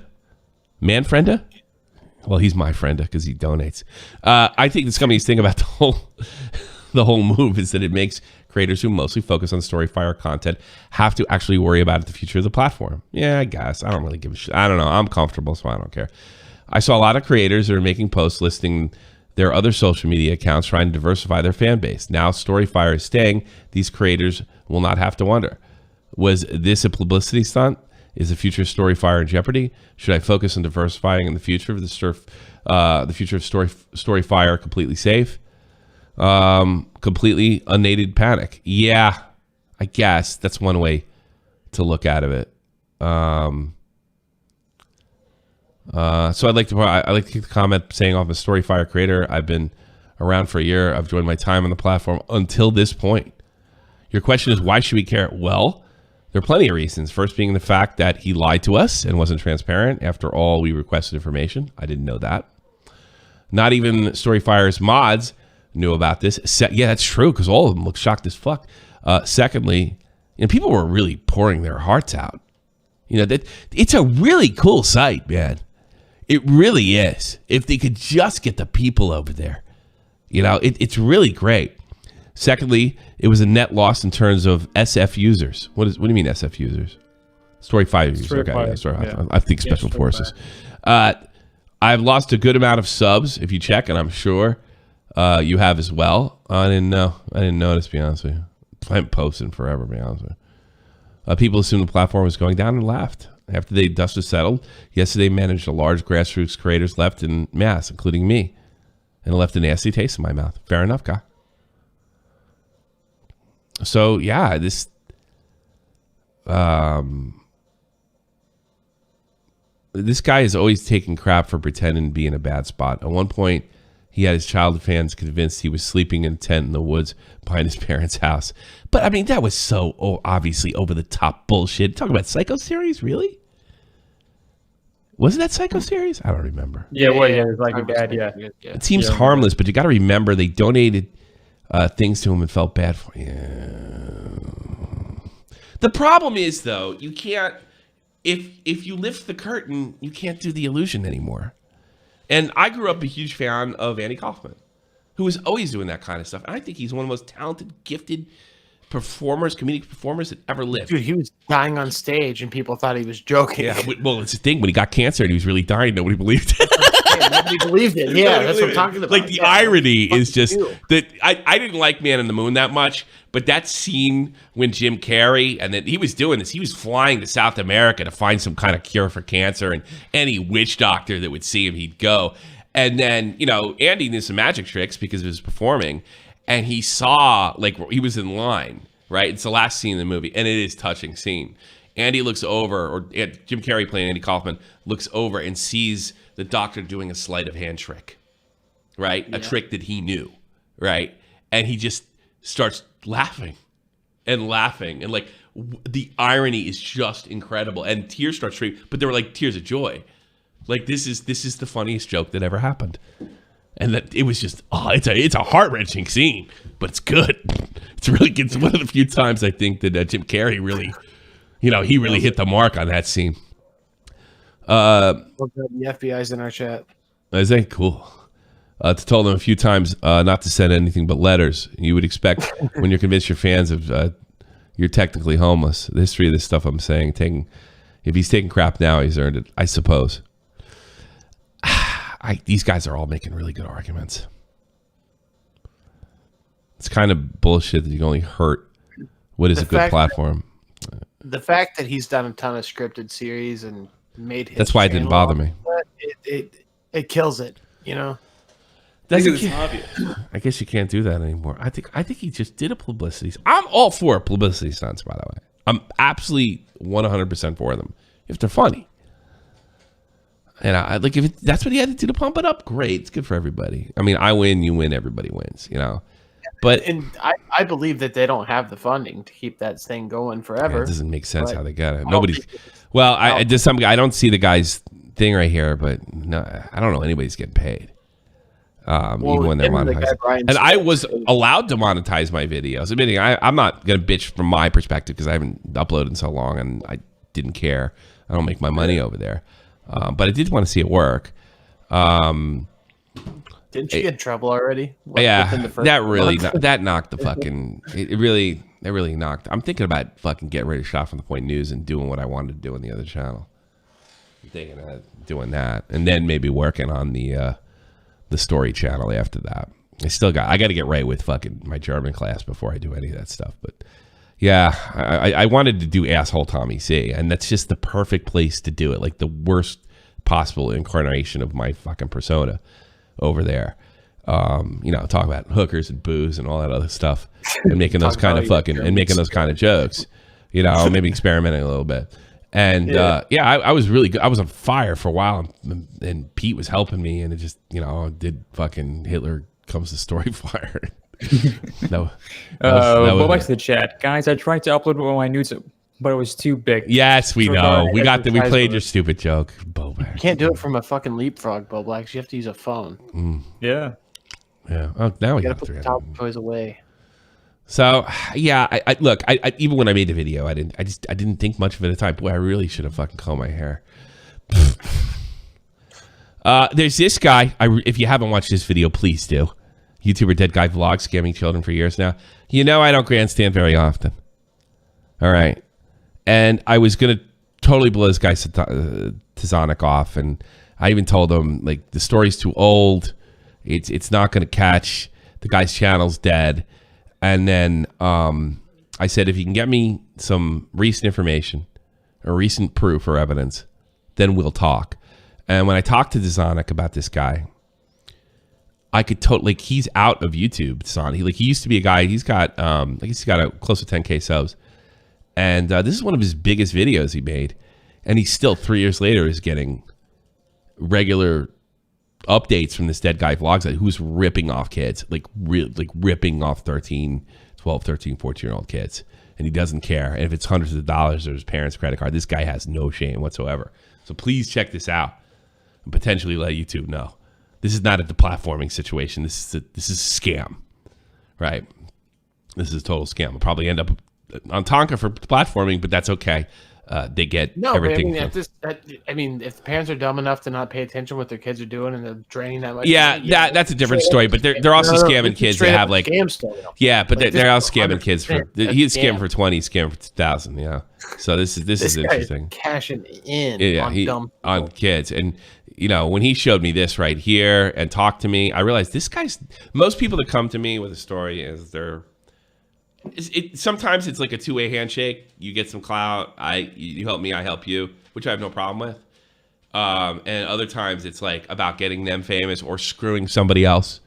Well, he's my friend because he donates. I think this company's thing about the whole move is that it makes creators who mostly focus on Storyfire content have to actually worry about the future of the platform. Yeah, I guess. I don't really give a shit. I don't know. I'm comfortable, so I don't care. I saw a lot of creators that are making posts listing their other social media accounts trying to diversify their fan base. Now Storyfire is staying. These creators will not have to wonder. Was this a publicity stunt? Is the future of Storyfire in jeopardy? Should I focus on diversifying in the future of the future of Storyfire completely safe? Completely unaided panic. Yeah, I guess that's one way to look at it. So I'd like to take the comment saying off a Storyfire creator. I've been around for a year. I've enjoyed my time on the platform until this point. Your question is, why should we care? Well, there are plenty of reasons. First being the fact that he lied to us and wasn't transparent. After all, we requested information. I didn't know that. Not even Storyfire's mods knew about this. Yeah, that's true, because all of them look shocked as fuck. Secondly, people were really pouring their hearts out. That it's a really cool site, man. It really is. If they could just get the people over there, it's really great. Secondly, it was a net loss in terms of SF users. What do you mean SF users? Storyfire users. Okay, yeah. I think Special Forces. I've lost a good amount of subs, if you check, and I'm sure you have as well. I didn't know. I didn't notice, to be honest with you. I haven't posted forever, to be honest with you. People assumed the platform was going down and left. After the dust was settled, yesterday managed a large grassroots creators left in mass, including me, and it left a nasty taste in my mouth. Fair enough, guy. So yeah, this guy is always taking crap for pretending to be in a bad spot. At one point, he had his childhood fans convinced he was sleeping in a tent in the woods behind his parents' house. But I mean, that was so obviously over the top bullshit. Talking about Psycho series, really? Wasn't that Psycho series? I don't remember. Yeah, well, yeah, it was like a bad, yeah. It seems harmless, but you got to remember they donated things to him and felt bad for him. The problem is, though, you can't. If you lift the curtain, you can't do the illusion anymore. And I grew up a huge fan of Andy Kaufman, who was always doing that kind of stuff. And I think he's one of the most talented, gifted performers, comedic performers that ever lived. Dude, he was dying on stage and people thought he was joking. Yeah, well, it's the thing. When he got cancer and he was really dying, nobody believed it. Nobody believed it. Yeah, that's what I'm talking about. Like, the irony is just that I didn't like Man in the Moon that much, but that scene when Jim Carrey, and that he was doing this, he was flying to South America to find some kind of cure for cancer, and any witch doctor that would see him, he'd go. And then, Andy knew some magic tricks because of his performing, and he saw, like, he was in line, right? It's the last scene in the movie, and it is a touching scene. Andy looks over, or Jim Carrey playing Andy Kaufman, looks over and sees the doctor doing a sleight of hand trick, right? Yeah. A trick that he knew, right? And he just starts laughing, and like, the irony is just incredible. And tears start streaming, but they were like tears of joy. Like, this is the funniest joke that ever happened. And that it was just, it's a heart-wrenching scene, but it's good. It's really good. It's one of the few times I think that Jim Carrey really, he really hit the mark on that scene. The FBI's in our chat. Is that cool? Told them a few times not to send anything but letters. You would expect when you're convinced your fans of you're technically homeless. The history of this stuff I'm saying, if he's taking crap now, he's earned it, I suppose. These guys are all making really good arguments. It's kind of bullshit that you can only hurt what is a good platform. The fact that he's done a ton of scripted series and made his that's why it didn't bother me. It kills it, I guess you can't do that anymore. I think he just did a publicity. I'm all for publicity stunts, by the way. I'm absolutely 100% for them if they're funny. And I like if that's what he had to do to pump it up. Great, it's good for everybody. I mean, I win, you win, everybody wins. But I believe that they don't have the funding to keep that thing going forever. It doesn't make sense how they got it. Nobody's. Well, I don't see the guy's thing right here, but no, I don't know anybody's getting paid. Even when they're monetized. And I was allowed to monetize my videos. Admitting I'm not gonna bitch from my perspective because I haven't uploaded in so long and I didn't care. I don't make my money over there. But I did want to see it work. Didn't you get in trouble already? Like, yeah, within the first that really month? that knocked the fucking. It really knocked. I'm thinking about fucking getting rid of Shot from the Point News and doing what I wanted to do on the other channel. I'm thinking of doing that, and then maybe working on the story channel after that. I got to get right with fucking my German class before I do any of that stuff. But yeah, I wanted to do asshole Tommy C, and that's just the perfect place to do it. Like the worst possible incarnation of my fucking persona over there. Talk about hookers and booze and all that other stuff, and making those kind of jokes. Maybe experimenting a little bit. And I was really good. I was on fire for a while, and Pete was helping me, and it just did fucking Hitler Comes to Story Fire. No, go back to the chat, guys. I tried to upload one of my nudes, but it was too big. Yes, we know. We played your stupid joke, BowBlax. You can't do it from a fucking leapfrog, BowBlax. You have to use a phone. Yeah. Yeah. Oh, now we You got gotta put the 300. top toys away. So yeah, I look. I even when I made the video, I didn't think much of it at the time. Boy, I really should have fucking combed my hair. There's this guy. If you haven't watched this video, please do. YouTuber Dead Guy Vlog, scamming children for years now. I don't grandstand very often. All right, and I was gonna totally blow this guy Tazonic off, and I even told him like the story's too old. It's not gonna catch. The guy's channel's dead. And then I said, if you can get me some recent information or recent proof or evidence, then we'll talk. And when I talked to Tazonic about this guy, I could totally, he's out of YouTube. He used to be a guy, he's got close to 10K subs. And this is one of his biggest videos he made. And he's still 3 years later is getting regular updates from this Dead Guy Vlogs who's ripping off kids, like ripping off 12, 13, 14-year-old kids. And he doesn't care. And if it's hundreds of dollars or his parents' credit card, this guy has no shame whatsoever. So please check this out and potentially let YouTube know. This is not a deplatforming situation. This is a scam, right? This is a total scam. I'll probably end up on Tonka for platforming, but that's okay. They get everything. If the parents are dumb enough to not pay attention to what their kids are doing and they're draining that much, that's a different story. But they're also scamming kids that have like scam still. But they're all scamming kids for. He's scammed for 20, he's scammed for 2,000. Yeah, so this is interesting. Cashing in on kids, and when he showed me this right here and talked to me, I realized this guy's. Most people that come to me with a story is they're. Sometimes it's like a two-way handshake. You get some clout. You help me, I help you, which I have no problem with. And other times it's like about getting them famous or screwing somebody else,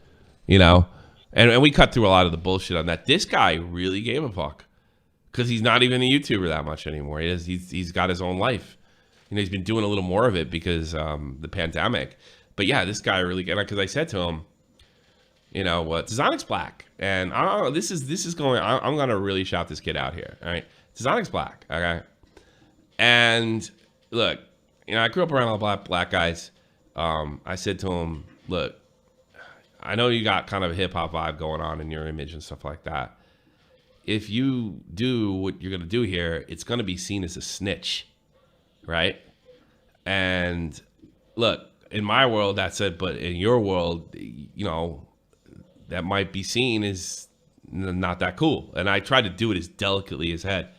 And we cut through a lot of the bullshit on that. This guy really gave a fuck because he's not even a YouTuber that much anymore. He's got his own life. He's been doing a little more of it because the pandemic. But yeah, this guy really because I said to him, Tazonic's black, and this is going. I'm gonna really shout this kid out here. All right, Tazonic's black. Okay, and look, I grew up around a lot of black guys. I said to him, look, I know you got kind of a hip hop vibe going on in your image and stuff like that. If you do what you're gonna do here, it's gonna be seen as a snitch, right? And look, in my world, that's it, but in your world, that might be seen as not that cool. And I tried to do it as delicately as head.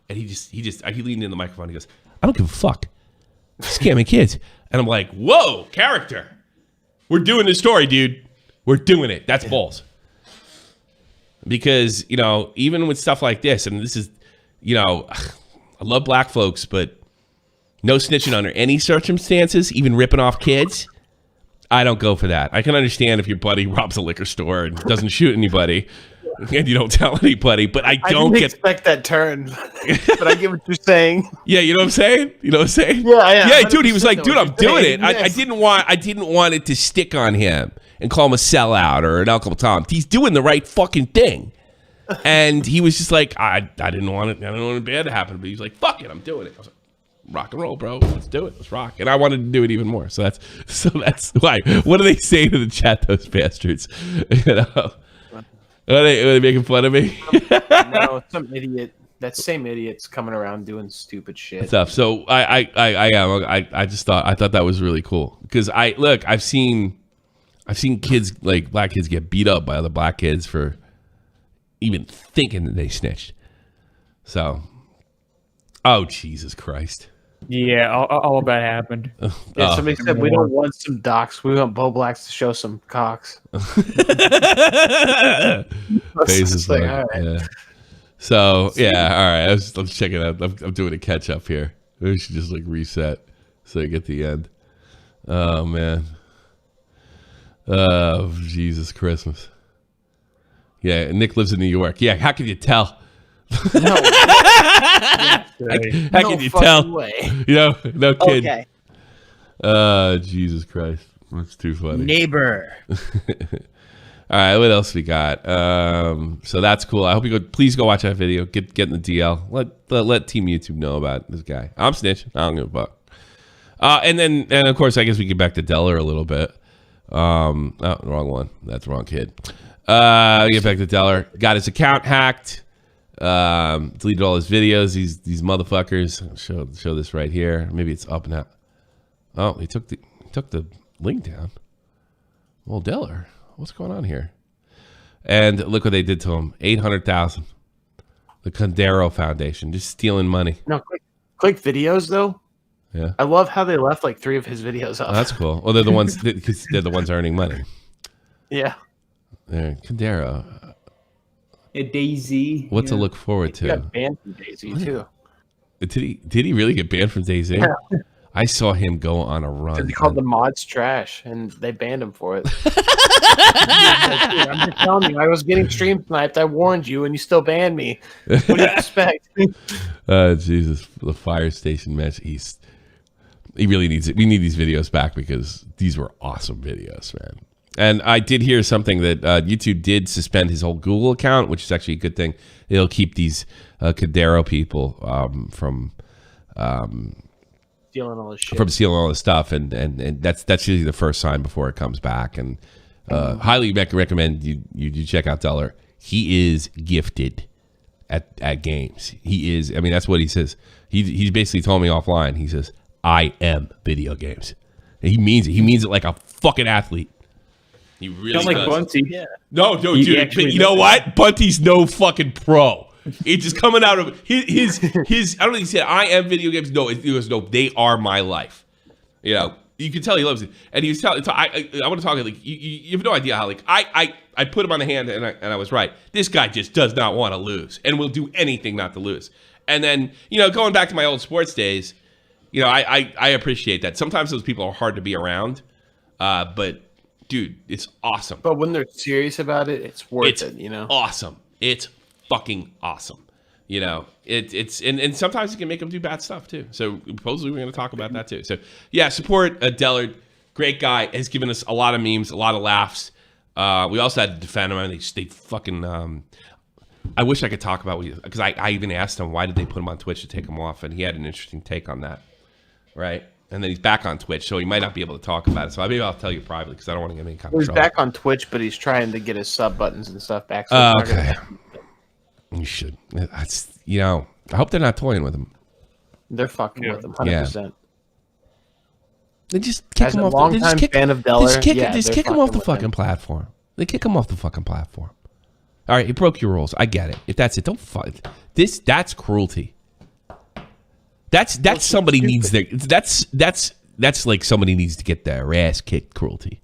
And he leaned in the microphone. He goes, I don't give a fuck. Scamming kids. And I'm like, whoa, character. We're doing this story, dude. We're doing it. That's balls. Because, even with stuff like this, and this is, I love black folks, but no snitching under any circumstances, even ripping off kids. I don't go for that. I can understand if your buddy robs a liquor store and doesn't shoot anybody and you don't tell anybody, but I didn't expect that turn, but I get what you're saying. Yeah, you know what I'm saying? Yeah, dude, he was like, dude, I'm doing it. I didn't want it to stick on him and call him a sellout or an Uncle Tom. He's doing the right fucking thing. And he was just like, I didn't want it. I don't want it bad to happen, but he was like, fuck it, I'm doing it. I was like, rock and roll, bro. Let's do it. Let's rock. And I wanted to do it even more. So that's why. What do they say to the chat, those bastards? Are they making fun of me? No, some idiot. That same idiot's coming around doing stupid shit. Stuff. So I thought that was really cool. because I've seen kids, like black kids, get beat up by other black kids for even thinking that they snitched. So, oh Jesus Christ! Yeah, all of that happened. Yeah, somebody said we don't want some docs. We want BowBlax to show some cocks. Faces like, like, all right. yeah. So yeah, all right. I'm checking out. I'm doing a catch up here. We should just like reset so I get the end. Oh man. Oh Jesus Christmas. Yeah, Nick lives in New York. Yeah, how can you tell? No, How can you tell? way. You know, no kid. Okay. Jesus Christ. That's too funny. Neighbor. All right, what else we got? So that's cool. I hope you please go watch that video. Get in the DL. Let Team YouTube know about this guy. I'm snitching. I don't give a fuck. And of course, I guess we get back to Deller a little bit. Oh, wrong one. That's the wrong kid. We get back to Deller. Got his account hacked. Deleted all his videos. These motherfuckers. I'll show this right here. Maybe it's up now. Oh, he took the link down. Well, Deller, what's going on here? And look what they did to him. $800,000. The Condero Foundation, just stealing money. No, click videos though. Yeah, I love how they left like 3 of his videos up. oh, that's cool. Well, they're the ones because they're the ones earning money. Yeah. There, Condero. A Daisy. What to look forward He to? got banned from Daisy too. Did he really get banned from Daisy? Yeah. I saw him go on a run. They called the mods trash, and they banned him for it. I'm just telling you, I was getting stream sniped. I warned you, and you still banned me. What do you expect? Jesus, the fire station match. He really needs it. We need these videos back because these were awesome videos, man. And I did hear something that YouTube did suspend his whole Google account, which is actually a good thing. It'll keep these Cadero people from Stealing all this shit. from stealing all this stuff, and that's usually the first sign before it comes back. And highly recommend you check out Deller. He is gifted at games. He is. I mean, that's what he says. He's basically told me offline. He says, "I am video games." And he means it. He means it like a fucking athlete. He really Sounds like does. Bunty. Yeah. No, dude. But you know what? Bunty's no fucking pro. It's just coming out of his. I don't think he said, "I am video games." No, it was no. They are my life. You know, you can tell he loves it. And he was telling. I want to talk like you have no idea how like I put him on the hand and I was right. This guy just does not want to lose and will do anything not to lose. And then going back to my old sports days, I appreciate that. Sometimes those people are hard to be around, but dude, it's awesome. But when they're serious about it, it's worth it. Awesome. It's fucking awesome. It's and sometimes it can make them do bad stuff too. So supposedly we're going to talk about that too. So yeah, support Dellard. Great guy. Has given us a lot of memes, a lot of laughs. We also had to defend him. They fucking. I wish I could talk about because I even asked him why did they put him on Twitch to take him off, and he had an interesting take on that. Right. And then he's back on Twitch, so he might not be able to talk about it. So maybe I'll tell you privately because I don't want to get any kind of He's trouble. back on Twitch, but he's trying to get his sub buttons and stuff back. So Okay. You should. I hope they're not toying with him. They're fucking with him, 100%. They just kick As him a off. longtime fan of Deller, Just kick they're him off the with fucking him. platform. They kick him off the fucking platform. All right, he broke your rules. I get it. If that's it, don't fight. That's cruelty. That's somebody needs their. That's like somebody needs to get their ass kicked. Cruelty.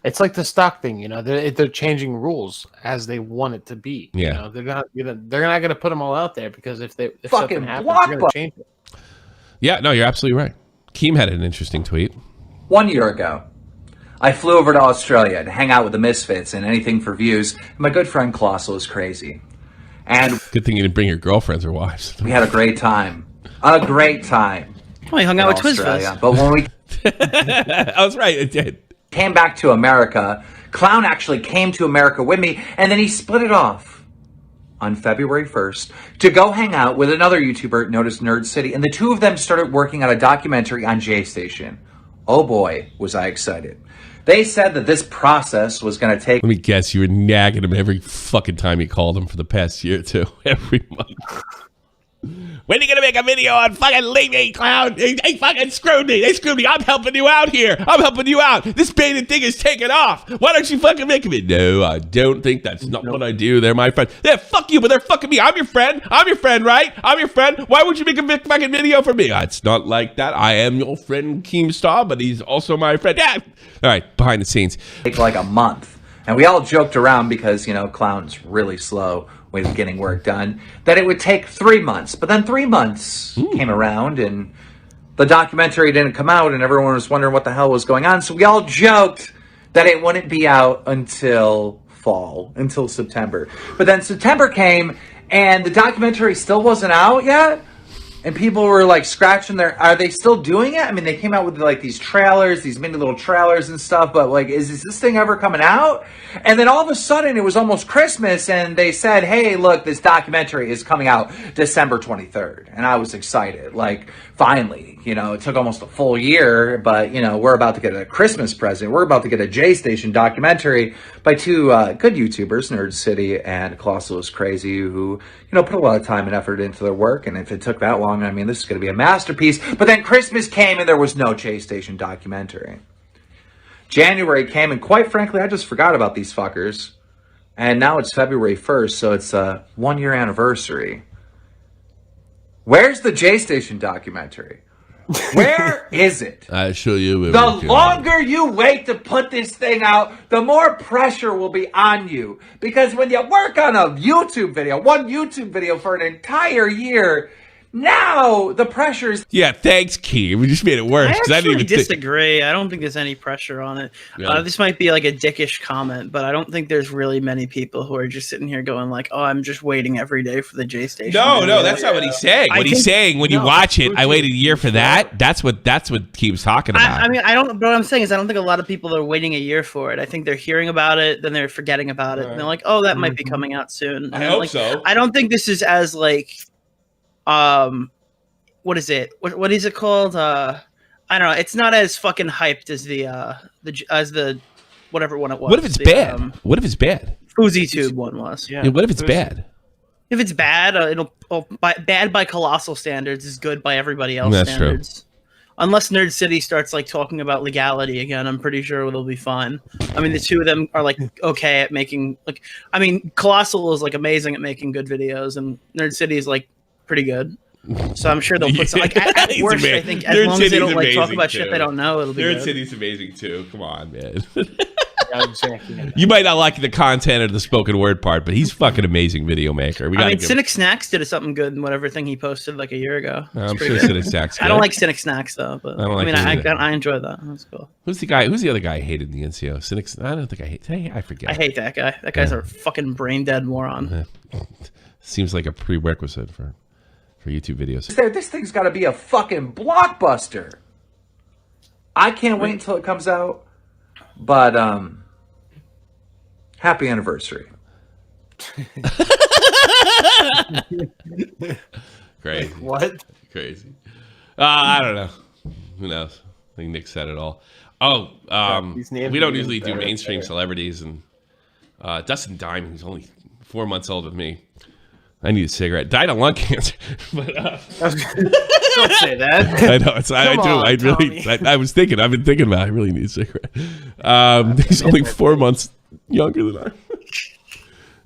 It's like the stock thing, they're changing rules as they want it to be. Yeah. They're not going to put them all out there because if Fucking something happens, block they're going to change it. Yeah, no, you're absolutely right. Keem had an interesting tweet. 1 year ago, I flew over to Australia to hang out with the Misfits and Anything for Views. My good friend Colossal is crazy. And Good thing you didn't bring your girlfriends or wives. we had a great time. A great time. Oh, he hung out with Australia. Twizzlers. But when we I was right. It did. came back to America, Clown actually came to America with me, and then he split it off on February 1st to go hang out with another YouTuber known as Nerd City, and the two of them started working on a documentary on J Station. Oh boy, was I excited. They said that this process was going to take... Let me guess, you were nagging him every fucking time you called him for the past year or two. Every month. When are you gonna make a video on fucking Leave Me, clown? They fucking screwed me. They screwed me. I'm helping you out here. I'm helping you out. This baited thing is taking off. Why don't you fucking make it? No, I don't think that's not what I do. They're my friend. Yeah, fuck you, but they're fucking me. I'm your friend. I'm your friend, right? I'm your friend. Why would you make a fucking video for me? It's not like that. I am your friend Keemstar, but he's also my friend. Yeah. All right, behind the scenes. Take like a month. And we all joked around because, you know, Clown's really slow with getting work done, that it would take 3 months. But then 3 months came around and the documentary didn't come out and everyone was wondering what the hell was going on. So we all joked that it wouldn't be out until fall, until September. But then September came and the documentary still wasn't out yet. And people were like scratching their, are they still doing it? I mean, they came out with like these trailers, these mini little trailers and stuff, but like, is this thing ever coming out? And then all of a sudden it was almost Christmas and they said, hey, look, this documentary is coming out December 23rd. And I was excited, like finally, you know, it took almost a full year, but you know, we're about to get a Christmas present. We're about to get a J Station documentary by two good YouTubers, Nerd City and Colossal is Crazy, who, you know, put a lot of time and effort into their work. And if it took that long, I mean, this is going to be a masterpiece. But then Christmas came and there was no J Station documentary. January came and quite frankly, I just forgot about these fuckers. And now it's February 1st, so it's a 1 year anniversary. Where's the J Station documentary? Where is it? I'll show you. The longer you wait to put this thing out, the more pressure will be on you. Because when you work on a YouTube video, one YouTube video for an entire year, now the pressure's... Yeah, thanks, Key. We just made it worse. I actually didn't even disagree. I don't think there's any pressure on it. Yeah. This might be like a dickish comment, but I don't think there's really many people who are just sitting here going like, oh, I'm just waiting every day for the J Station. No, that's not what he's saying. What he's saying, when you watch it, I waited a year for that. That's what Keem's talking about. I mean, I don't. But what I'm saying is, I don't think a lot of people are waiting a year for it. I think they're hearing about it, then they're forgetting about it, and they're like, oh, that might be coming out soon. And I hope like, so. I don't think this is as like, what is it? What is it called? I don't know. It's not as fucking hyped as the whatever one it was. What if it's bad? What if it's bad? FouseyTube one was. Yeah. What if it's bad? If it's bad, bad by Colossal standards is good by everybody else standards. True. Unless Nerd City starts like talking about legality again, I'm pretty sure they'll be fine. I mean, the two of them are like okay at making like. I mean, Colossal is like amazing at making good videos, and Nerd City is like pretty good. So I'm sure they'll put some, like at worst, I think as long as they don't like talk about shit they don't know, it'll be Nerd good. City's amazing too. Come on, man. Exactly. You might not like the content or the spoken word part, but he's fucking amazing video maker. I mean, Cynic Snacks did something good in whatever thing he posted like a year ago. I'm sure Cynic Snacks. I don't like Cynic Snacks though, but I mean, I enjoy that. That's cool. Who's the other guy I hated in the NCO? Cynic. I don't think I hate. Hey, I forget. I hate that guy. That guy's a fucking brain dead moron. Seems like a prerequisite for YouTube videos. This thing's got to be a fucking blockbuster. I can't wait until it comes out. But happy anniversary. Crazy. What? Crazy. I don't know. Who knows? I think Nick said it all. Oh, we don't usually do mainstream celebrities, and Dustin Diamond, who's only 4 months older than me. I need a cigarette. Died of lung cancer. But, don't say that. I know. I was thinking. I've been thinking about it. I really need a cigarette. He's only 4 months younger than I.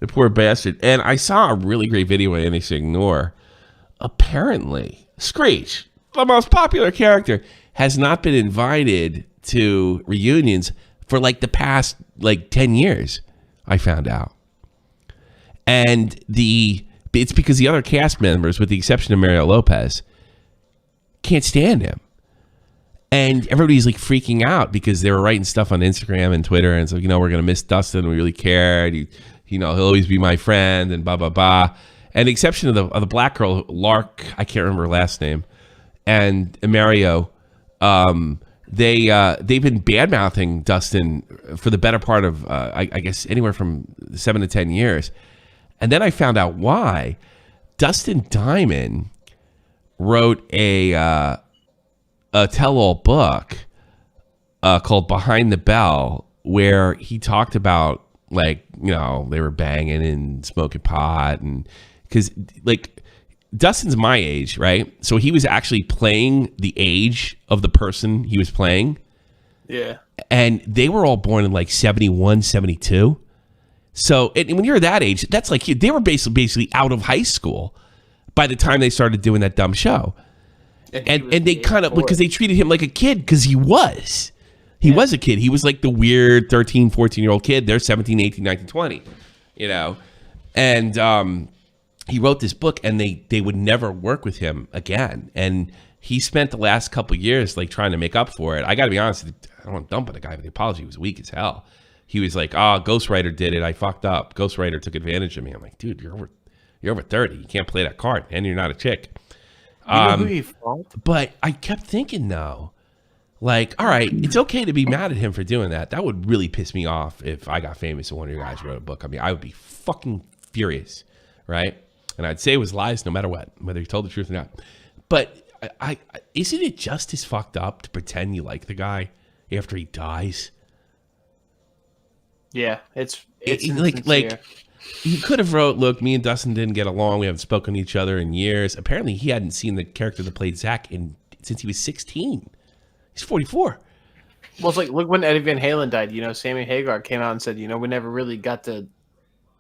The poor bastard. And I saw a really great video on NX Ignore. Apparently, Screech, the most popular character, has not been invited to reunions for like the past 10 years. I found out. And it's because the other cast members, with the exception of Mario Lopez, can't stand him. And everybody's like freaking out because they were writing stuff on Instagram and Twitter. And so, we're going to miss Dustin. We really cared. He'll always be my friend and blah, blah, blah. And the exception of the black girl, Lark, I can't remember her last name, and Mario, they've been bad-mouthing Dustin for the better part of, I guess, anywhere from 7 to 10 years. And then I found out why. Dustin Diamond wrote a tell-all book called Behind the Bell, where he talked about they were banging and smoking pot, and because Dustin's my age, right? So he was actually playing the age of the person he was playing. Yeah. And they were all born in like 71, 72. So when you're that age, that's like they were basically out of high school by the time they started doing that dumb show. And they kind of, because they treated him like a kid, because he was. He was a kid. He was like the weird 13, 14-year-old kid. They're 17, 18, 19, 20, you know. And he wrote this book, and they would never work with him again. And he spent the last couple of years like trying to make up for it. I got to be honest, I don't want to dump on the guy, but the apology was weak as hell. He was like, Ghostwriter did it. I fucked up. Ghostwriter took advantage of me. I'm like, dude, you're over 30. You can't play that card, and you're not a chick. You know who he fought? But I kept thinking, though, like, all right, it's okay to be mad at him for doing that. That would really piss me off if I got famous and one of your guys wrote a book. I mean, I would be fucking furious, right? And I'd say it was lies no matter what, whether he told the truth or not. But I isn't it just as fucked up to pretend you like the guy after he dies? Yeah, it's like he could have wrote, look, me and Dustin didn't get along. We haven't spoken to each other in years. Apparently, he hadn't seen the character that played Zach since he was 16. He's 44. Well, it's like, look when Eddie Van Halen died. You know, Sammy Hagar came out and said, you know, we never really got to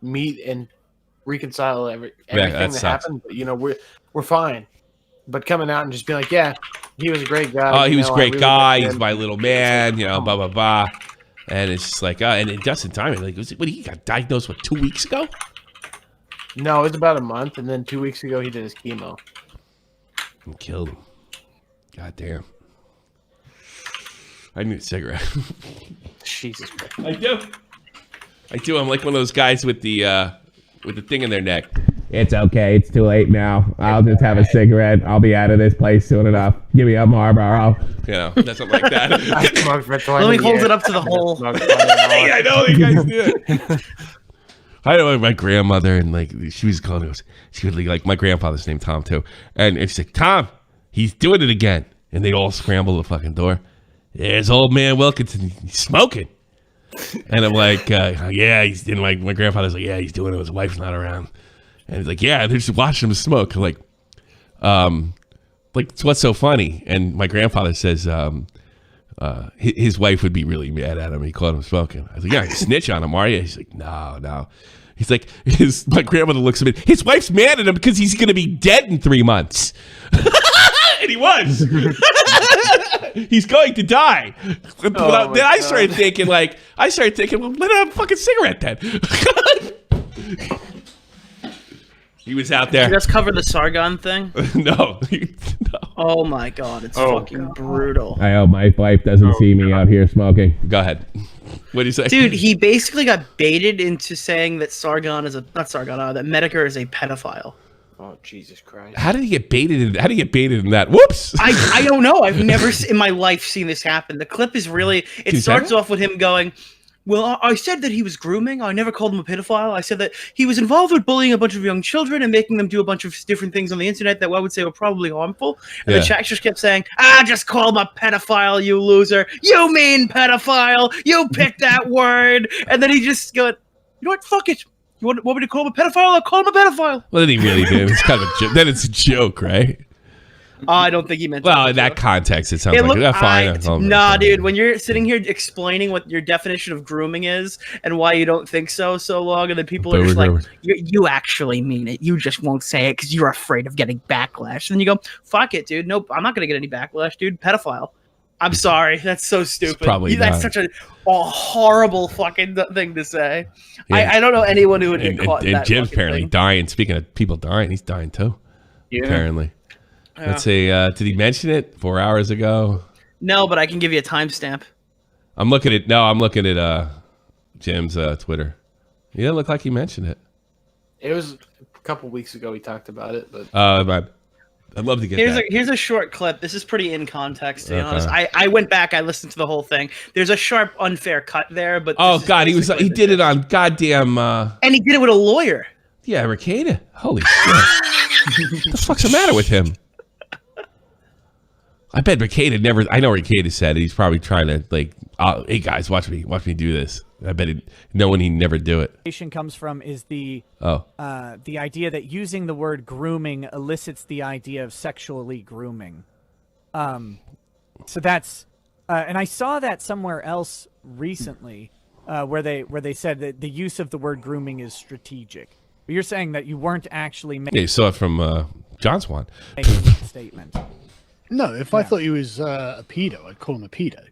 meet and reconcile everything that happened. But, you know, we're fine. But coming out and just being like, yeah, he was a great guy. Oh, he was a great guy. He's my little man. You know, blah blah blah. And it's just like, and it Dustin timing, like, he got diagnosed, 2 weeks ago? No, it was about a month, and then 2 weeks ago he did his chemo. And killed him. God damn. I need a cigarette. Jesus Christ. I do. I'm like one of those guys with the thing in their neck. It's okay. It's too late now. I'll just have a cigarette. I'll be out of this place soon enough. Give me a Marlboro. You know, that's something like that. Let me hold it up to the hole. Yeah, I know you guys do it. I know my grandmother, and like she was calling us. She would like my grandfather's name Tom too, and she's like, Tom, he's doing it again. And they all scramble the fucking door. There's old man Wilkinson. He's smoking. And I'm like, yeah, he's in my grandfather's like, yeah, he's doing it. His wife's not around. And he's like, yeah, they're just watching him smoke. Like, what's so funny? And my grandfather says his wife would be really mad at him. He called him smoking. I was like, yeah, snitch on him, are you? He's like, no. He's like, my grandmother looks at me. His wife's mad at him because he's going to be dead in 3 months. And he was. He's going to die. Then I started thinking, well, let him have a fucking cigarette then. He was out there. Did you guys cover the Sargon thing? No. Oh my god, it's fucking brutal. I hope my wife doesn't see me out here smoking. Go ahead. What do you say? Dude, he basically got baited into saying that that Medicare is a pedophile. Oh, Jesus Christ. How did he get baited in that? Whoops. I don't know. I've never in my life seen this happen. The clip is really, it starts off with him going, well, I said that he was grooming. I never called him a pedophile. I said that he was involved with bullying a bunch of young children and making them do a bunch of different things on the internet that I would say were probably harmful. And the chat just kept saying, just call him a pedophile, you loser. You mean pedophile. You picked that word. And then he just go, you know what? Fuck it. You want me to call him a pedophile? I'll call him a pedophile. Well, then he really did. It's kind of a joke. Then it's a joke, right? I don't think he meant. Well, in that context, it sounds like fine. Nah, dude. When you're sitting here explaining what your definition of grooming is and why you don't think so long, and then people are just like, "You actually mean it. You just won't say it because you're afraid of getting backlash." And then you go, "Fuck it, dude. Nope, I'm not gonna get any backlash, dude. Pedophile." I'm sorry. That's so stupid. That's such a horrible fucking thing to say. Yeah. I don't know anyone who would get caught in that. And Jim's apparently dying. Speaking of people dying, he's dying too. Yeah. Apparently. Yeah. Let's see. Did he mention it 4 hours ago? No, but I can give you a timestamp. I'm looking at Jim's Twitter. He didn't look like he mentioned it. It was a couple weeks ago he talked about it, but I'd love to get Here's a short clip. This is pretty in context, to be honest. I went back, I listened to the whole thing. There's a sharp, unfair cut there, but he did it on goddamn and he did it with a lawyer. Yeah, Real-talk. Holy shit. What the fuck's the matter with him? I bet Real-talk never. I know Real-talk said he's probably trying to Hey guys, watch me do this. I bet no one he'd never do it. Comes from is the idea that using the word grooming elicits the idea of sexually grooming. So that's and I saw that somewhere else recently where they said that the use of the word grooming is strategic. But you're saying that you weren't actually making. Yeah, you saw it from John Swan. Statement. No, if I thought he was a pedo, I'd call him a pedo.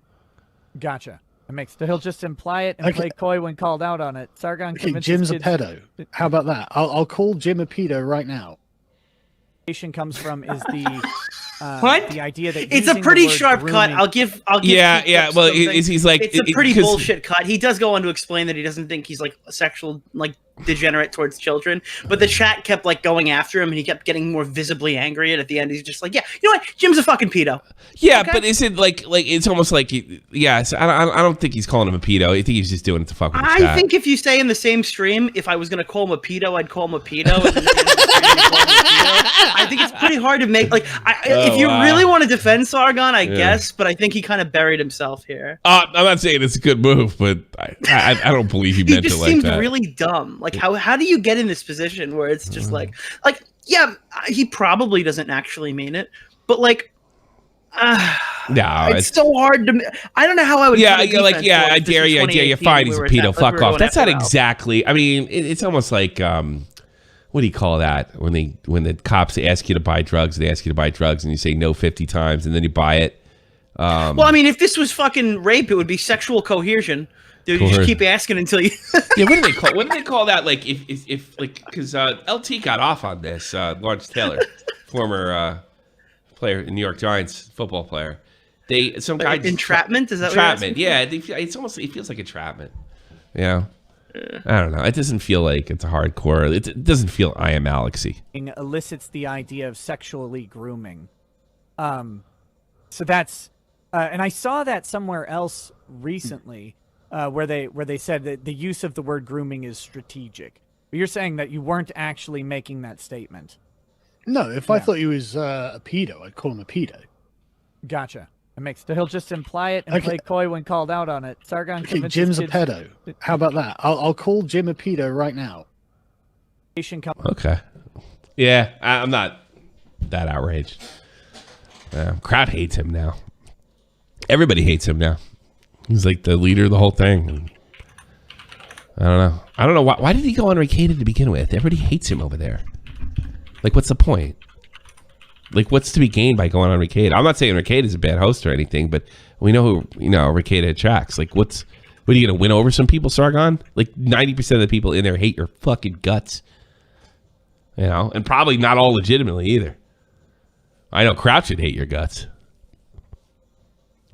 Gotcha. It makes he'll just imply it and play coy when called out on it. Sargon convinces Jim's kids. a pedo. How about that? I'll call Jim a pedo right now. Comes from is the the idea that it's a pretty sharp cut. I'll give Well, he's like it's a pretty bullshit cut. He does go on to explain that he doesn't think he's like a sexual degenerate towards children, but the chat kept going after him, and he kept getting more visibly angry. And at the end, he's just like, "Yeah, you know what? Jim's a fucking pedo." Yeah, okay? But is it like it's almost like so I don't think he's calling him a pedo. I think he's just doing it to fuck with the chat. I think if you say in the same stream, if I was gonna call him a pedo, I'd call him a pedo. I think it's pretty hard to make if you really want to defend Sargon, I guess, but I think he kind of buried himself here. I'm not saying it's a good move, but I don't believe he meant it like that. He just seems really dumb. How do you get in this position where it's just he probably doesn't actually mean it, but no, it's so hard to. I don't know how I would. I dare you. Fine, he's a pedo. Fuck off. That's not exactly. I mean, it's almost like what do you call that when the cops ask you to buy drugs? They ask you to buy drugs, and you say no 50 times, and then you buy it. Well, I mean, if this was fucking rape, it would be sexual coercion. Dude, you just keep asking until you. Yeah, what do they call that? If because LT got off on this. Lawrence Taylor, former player, New York Giants football player. Some guy entrapment. Is that entrapment? Yeah, it's almost. It feels like entrapment. Yeah. I don't know. It doesn't feel like it's a hardcore. It doesn't feel I am Alexy. Elicits the idea of sexually grooming. So that's and I saw that somewhere else recently where they said that the use of the word grooming is strategic. But you're saying that you weren't actually making that statement. No, if I thought he was a pedo, I'd call him a pedo. Gotcha. He'll just imply it and play coy when called out on it. Sargon convinces Jim's kids. a pedo. How about that? I'll call Jim a pedo right now. Okay. Yeah, I'm not that outraged. Crowd hates him now. Everybody hates him now. He's like the leader of the whole thing. I don't know. Why did he go on Ray-lej3ken to begin with? Everybody hates him over there. What's the point? What's to be gained by going on Ray-lej3ken? I'm not saying Ray-lej3ken is a bad host or anything, but we know who Ray-lej3ken attracts. What are you gonna win over some people, Sargon? 90% of the people in there hate your fucking guts. And probably not all legitimately either. I know Crouch should hate your guts.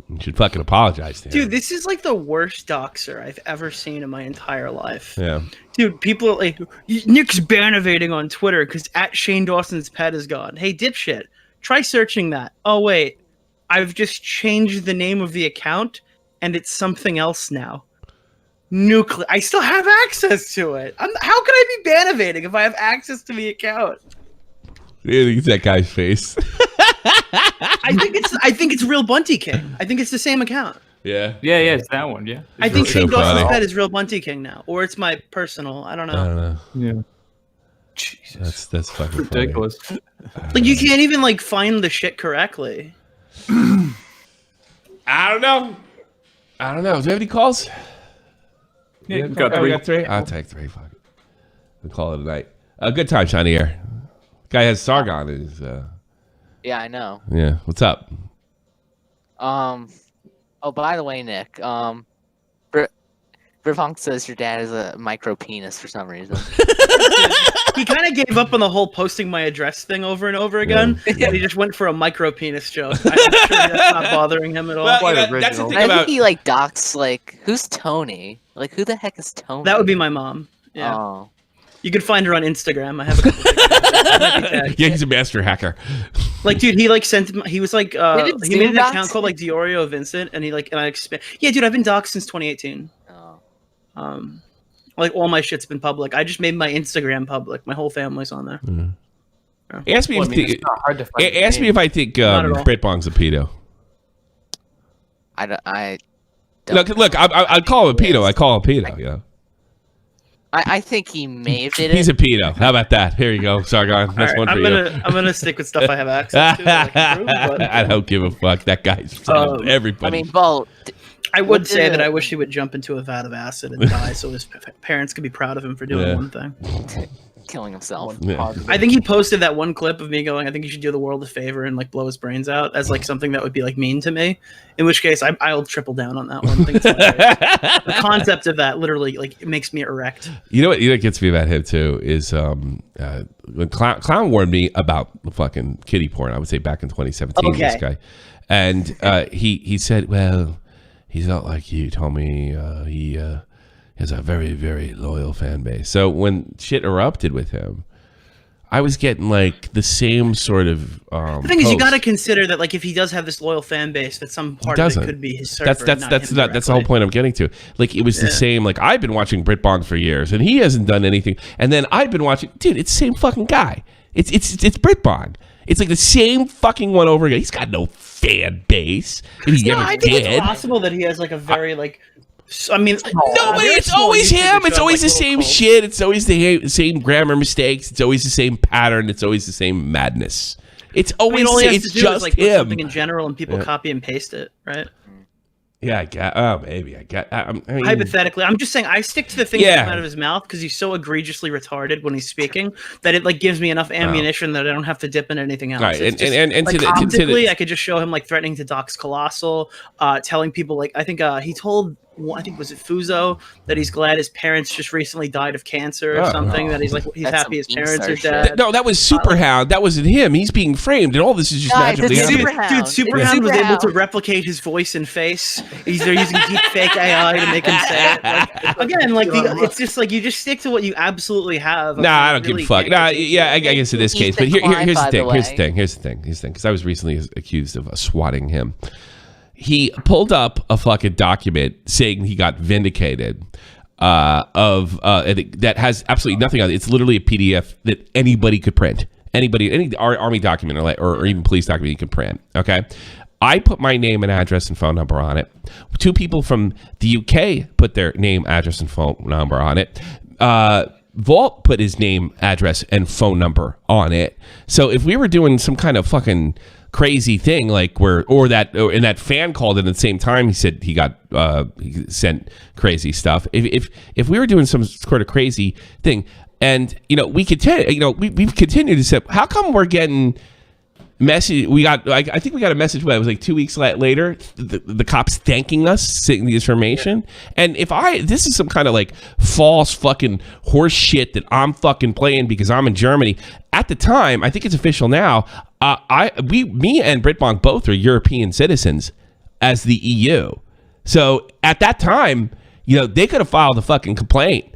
You should fucking apologize to him. Dude, this is the worst doxer I've ever seen in my entire life. Yeah. Dude, people are Nick's bannovating on Twitter because @Shane Dawson's pet is gone. Hey, dipshit, try searching that. Oh, wait. I've just changed the name of the account and it's something else now. Nuclear. I still have access to it. How can I be bannovating if I have access to the account? Yeah, it's that guy's face. I think it's Real Bunty King. I think it's the same account. Yeah. Yeah, it's that one. Yeah. I think Shane Dawson's pet is Real Bunty King now, or it's my personal. I don't know. Yeah. Jesus. That's fucking ridiculous. You can't even find the shit correctly. I don't know. Do you have any calls? Yeah, got three. I'll take 3. Fuck it. We'll call it a night. Good time, on the air. Guy has Sargon in his. Yeah, I know. Yeah. What's up? Oh, by the way, Nick. Britfunk says your dad is a micro penis for some reason. He kind of gave up on the whole posting my address thing over and over again. Yeah. And he just went for a micro penis joke. I'm sure that's not bothering him at all. Well, that's the thing I think he docks who's Tony? Who the heck is Tony? That would be my mom. Yeah. Oh. You can find her on Instagram. I have a couple pictures. Yeah, he's a master hacker. Dude, he sent. He was he made an account called Diorio Vincent, and I expand. Yeah, dude, I've been doxxed since 2018. Oh. All my shit's been public. I just made my Instagram public. My whole family's on there. Mm-hmm. Yeah. Ask me if I think Britbong's a pedo. I Look, I call him a pedo. I call him a pedo. You know. I think he may have did it. He's a pedo. How about that? Here you go. Sargon. That's right, one for you. I'm gonna stick with stuff I have access to. That I can prove, but, I don't give a fuck. That guy's everybody. I mean, Bo. I would say that I wish he would jump into a vat of acid and die, so his parents could be proud of him for doing one thing. Killing himself. Yeah. I think he posted that one clip of me going, I think you should do the world a favor and like blow his brains out as like something that would be like mean to me. In which case, I'll triple down on that one. I think it's the concept of that literally like it makes me erect. You know what gets me about him too is when Clown warned me about the fucking kiddie porn. I would say back in 2017. Okay. This guy, and he said, well, he's not like you. He told me he has a very, very loyal fan base. So when shit erupted with him, I was getting like the same sort of. The thing is, you got to consider that like if he does have this loyal fan base, that some part of it could be his server. That's the whole point I'm getting to. Like it was the same. Like I've been watching BritBong for years, and he hasn't done anything. And then I've been watching. Dude, it's the same fucking guy. It's BritBong. It's like the same fucking one over again. He's got no fan base. I think it's possible that he has like a very like. I mean, no, but it's always him. It's always the same shit. It's always the same grammar mistakes. It's always the same pattern. It's always the same madness. It's always it's just like him. Something in general, and people copy and paste it, right? Yeah, I get. Oh, maybe I get. I mean, hypothetically, I'm just saying I stick to the things that come out of his mouth because he's so egregiously retarded when he's speaking that it like gives me enough ammunition that I don't have to dip in anything else. Right, and like, optically, I could just show him like threatening to dox Colossal, telling people like I think he told. I think was it Fuzo that he's glad his parents just recently died of cancer or something. That he's like he's happy his parents are dead. No, that was Superhound. That wasn't him. He's being framed, and all this is just magically happening. Dude, Superhound was able to replicate his voice and face. They're using deep fake AI to make him say it. Like, again, like it's just like you just stick to what you absolutely have. Nah, I don't give a fuck. Nah, yeah, I guess in this case, but here's the thing. Because I was recently accused of swatting him. He pulled up a fucking document saying he got vindicated that has absolutely nothing on it. It's literally a PDF that anybody could print. Any army document or even police document you can print. Okay. I put my name and address and phone number on it. 2 people from the UK put their name, address, and phone number on it. Vault put his name, address, and phone number on it. So if we were doing some kind of fucking crazy thing like and that fan called in at the same time, he said he got he sent crazy stuff. If we were doing some sort of crazy thing, and we've continued to say, how come we're getting message? I think we got a message. It was like 2 weeks later. The cops thanking us, saying the information. And this is some kind of like false fucking horse shit that I'm fucking playing because I'm in Germany. At the time, I think it's official now. Me and BritBong both are European citizens as the EU. So at that time, they could have filed a fucking complaint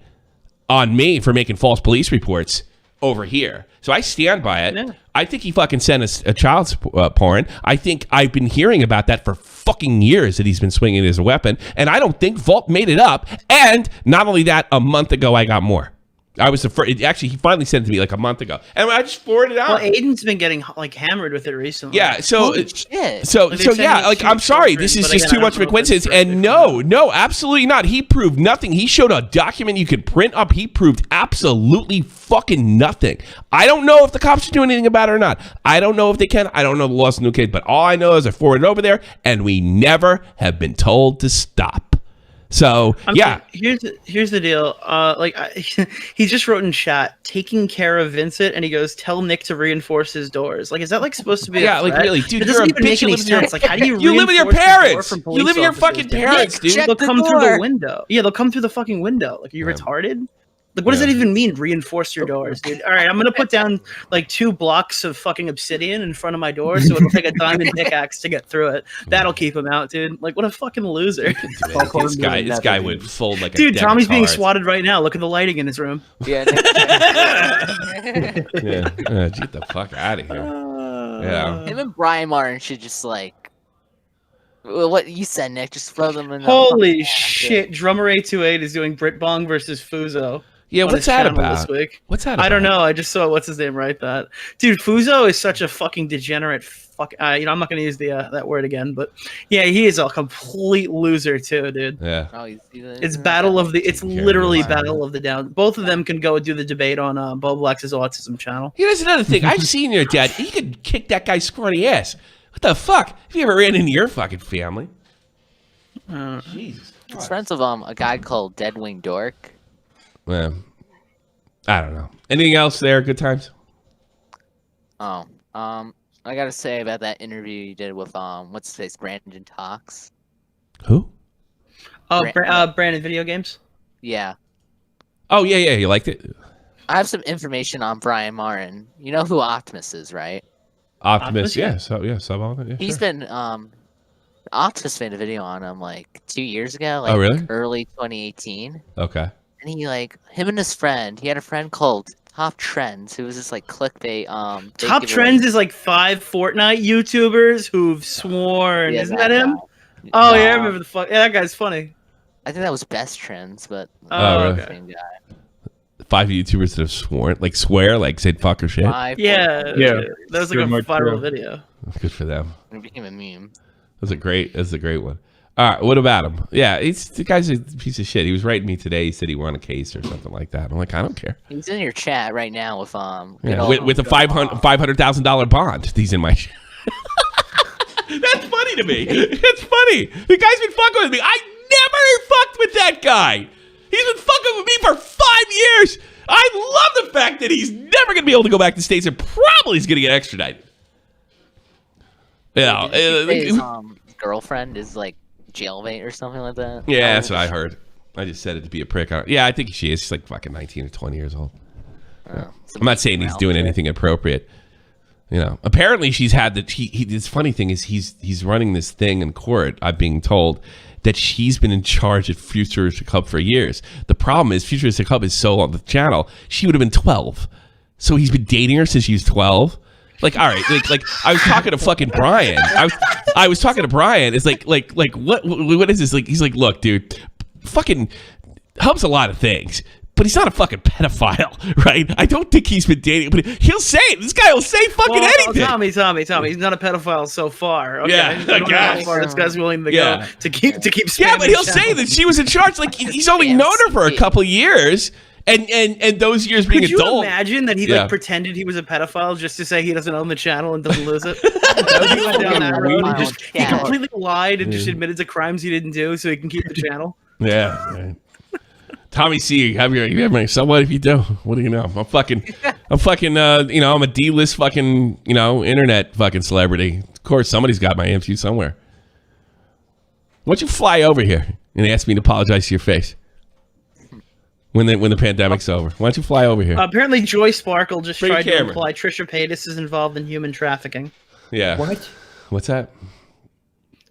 on me for making false police reports over here. So I stand by it. Yeah. I think he fucking sent us a child porn. I think I've been hearing about that for fucking years that he's been swinging it as a weapon. And I don't think Vault made it up. And not only that, a month ago, I got more. I was the first. Actually, he finally sent it to me like a month ago, and I just forwarded it out. Well, Aiden's been getting like hammered with it recently. Yeah. So yeah. Like, I'm sorry. This is just too much of a coincidence. And no, absolutely not. He proved nothing. He showed a document you could print up. He proved absolutely fucking nothing. I don't know if the cops are doing anything about it or not. I don't know if they can. I don't know the laws in the UK. But all I know is I forwarded it over there, and we never have been told to stop. So here's the deal. He just wrote in chat, taking care of Vincent, and he goes, "Tell Nick to reinforce his doors." Like, is that like supposed to be? Yeah, like really, dude. It doesn't even make any sense. Like, how do you live with your parents? You live with your fucking parents, dude. They'll come through the window. Yeah, they'll come through the fucking window. Like, are you retarded? Like, what does that even mean? Reinforce your doors, dude. All right, I'm gonna put down like 2 blocks of fucking obsidian in front of my door, so it'll take a diamond pickaxe to get through it. That'll keep him out, dude. Like, what a fucking loser. This guy would fold like a dude. Tommy's being swatted right now. Look at the lighting in his room. Yeah. Get the fuck out of here. Yeah. Him and Brian Martin should just like. What you said, Nick? Just throw them in. Holy shit! Drummer 828 is doing BritBong versus Fuzo. Yeah, what's that about? This week. What's that about? I don't know. I just saw what's his name write that. Dude, Fuzo is such a fucking degenerate. I'm not gonna use that word again, but yeah, he is a complete loser too, dude. Yeah. Oh, It's literally battle of the down. Both of them can go do the debate on BowBlax's autism channel. Here's another thing. I've seen your dad. He could kick that guy's scrawny ass. What the fuck? Have you ever ran into your fucking family? Jesus. He's friends with a guy called Deadwing Dork. Well, I don't know. Anything else there? Good times? Oh, I gotta say about that interview you did with what's his face, Brandon Talks. Who? Oh, Brandon Video Games. Yeah. Oh yeah. You liked it? I have some information on Brian Martin. You know who Optimus is, right? Optimus, yeah. So yeah, He's been Optimus made a video on him like 2 years ago, like really? Early 2018. Okay. And he him and his friend, he had a friend called Top Trends, who was this like clickbait. Top Trends is like 5 Fortnite YouTubers who've sworn. Yeah, Isn't that him? Guy. Oh yeah, I remember the fuck. Yeah, that guy's funny. I think that was Best Trends, but really? Same guy. 5 YouTubers that have sworn, said fuck or shit. Yeah. That was like a viral video. Good for them. It became a meme. That's a great one. All right, what about him? Yeah, the guy's a piece of shit. He was writing me today. He said he won a case or something like that. I'm like, I don't care. He's in your chat right now with with a $500,000 bond. He's in my chat. That's funny to me. It's funny. The guy's been fucking with me. I never fucked with that guy. He's been fucking with me for 5 years. I love the fact that he's never going to be able to go back to the States and probably he's going to get extradited. Yeah. His girlfriend is like jailmate or something like that. Yeah, that's what I heard. I just said it to be a prick. Yeah, I think she is. She's like fucking 19 or 20 years old. Yeah. I'm not saying he's doing anything inappropriate. Apparently she's had that. This funny thing is he's running this thing in court. I'm being told that she's been in charge at Futuristic Hub for years. The problem is Futuristic Hub is so on the channel. She would have been 12, so he's been dating her since she was 12. Like, all right, like I was talking to fucking Brian. I was talking to Brian. It's like what is this? Like, he's like, look, dude, fucking Hub's a lot of things, but he's not a fucking pedophile, right? I don't think he's been dating, but he'll say it. This guy will say fucking anything. Tommy, he's not a pedophile so far. Okay? Yeah, I guess. How far this guy's willing to go to keep. Yeah, but he'll say that she was in charge. Like, he's only known her for a couple of years. And those years being adult. Could you imagine that he pretended he was a pedophile just to say he doesn't own the channel and doesn't lose it? He went down that road and he completely lied and just admitted to crimes he didn't do so he can keep the channel. Yeah. Right. Tommy C, you have my somewhat if you do. What do you know? I'm a D-list fucking, internet fucking celebrity. Of course, somebody's got my info somewhere. Why don't you fly over here and ask me to apologize to your face? When the pandemic's over, why don't you fly over here? Apparently, Joy Sparkle just tried to imply Trisha Paytas is involved in human trafficking. Yeah. What? What's that?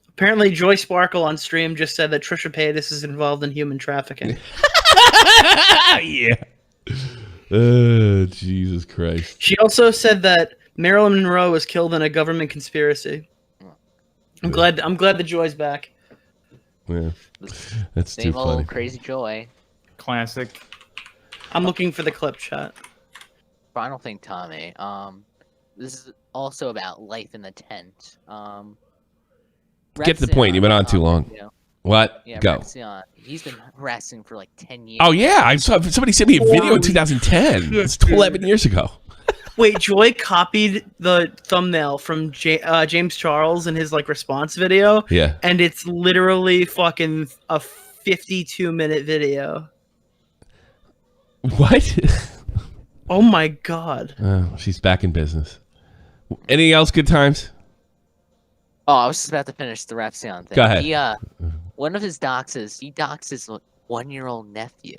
Apparently, Joy Sparkle on stream just said that Trisha Paytas is involved in human trafficking. Yeah. Oh, Jesus Christ. She also said that Marilyn Monroe was killed in a government conspiracy. I'm glad the Joy's back. Yeah. That's Same too funny. old Crazy Joy. Classic. I'm looking for the clip chat. Final thing, Tommy. This is also about life in the tent. Get to the point. You've been on too long. What? Yeah, Go. Rexion, he's been harassing for like 10 years. Oh yeah, I saw somebody sent me a video in 2010. It's 11 years ago. Wait, Joy copied the thumbnail from James Charles in his response video. Yeah. And it's literally fucking a 52-minute video. What? Oh my god. Oh, she's back in business. Anything else? Good times? Oh, I was just about to finish the Rexion thing. Go ahead. He, one of his doxes, he doxed his 1-year-old nephew.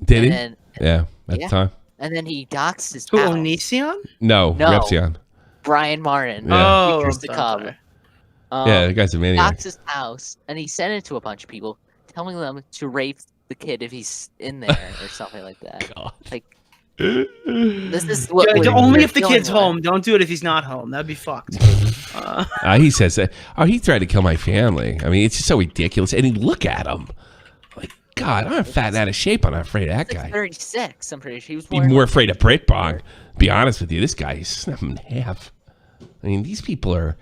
Did he? Then, yeah, at the time. And then he doxed his Who, house. Onision? No, Rexion. Brian Martin. Yeah. Oh, the Cub. Yeah, the guy's a maniac. Doxed his house, and he sent it to a bunch of people, telling them to rape the kid if he's in there or something like that. God. Like, this is what only if the kid's home. Don't do it if he's not home. That'd be fucked. He says that. Oh, he tried to kill my family. I mean, it's just so ridiculous. And look at him. Like, God, I'm fat and out of shape. I'm not afraid of that guy. 36. I'm pretty sure he was Be more afraid of Brit Bong. Be honest with you, this guy is snapping in half. I mean, these people are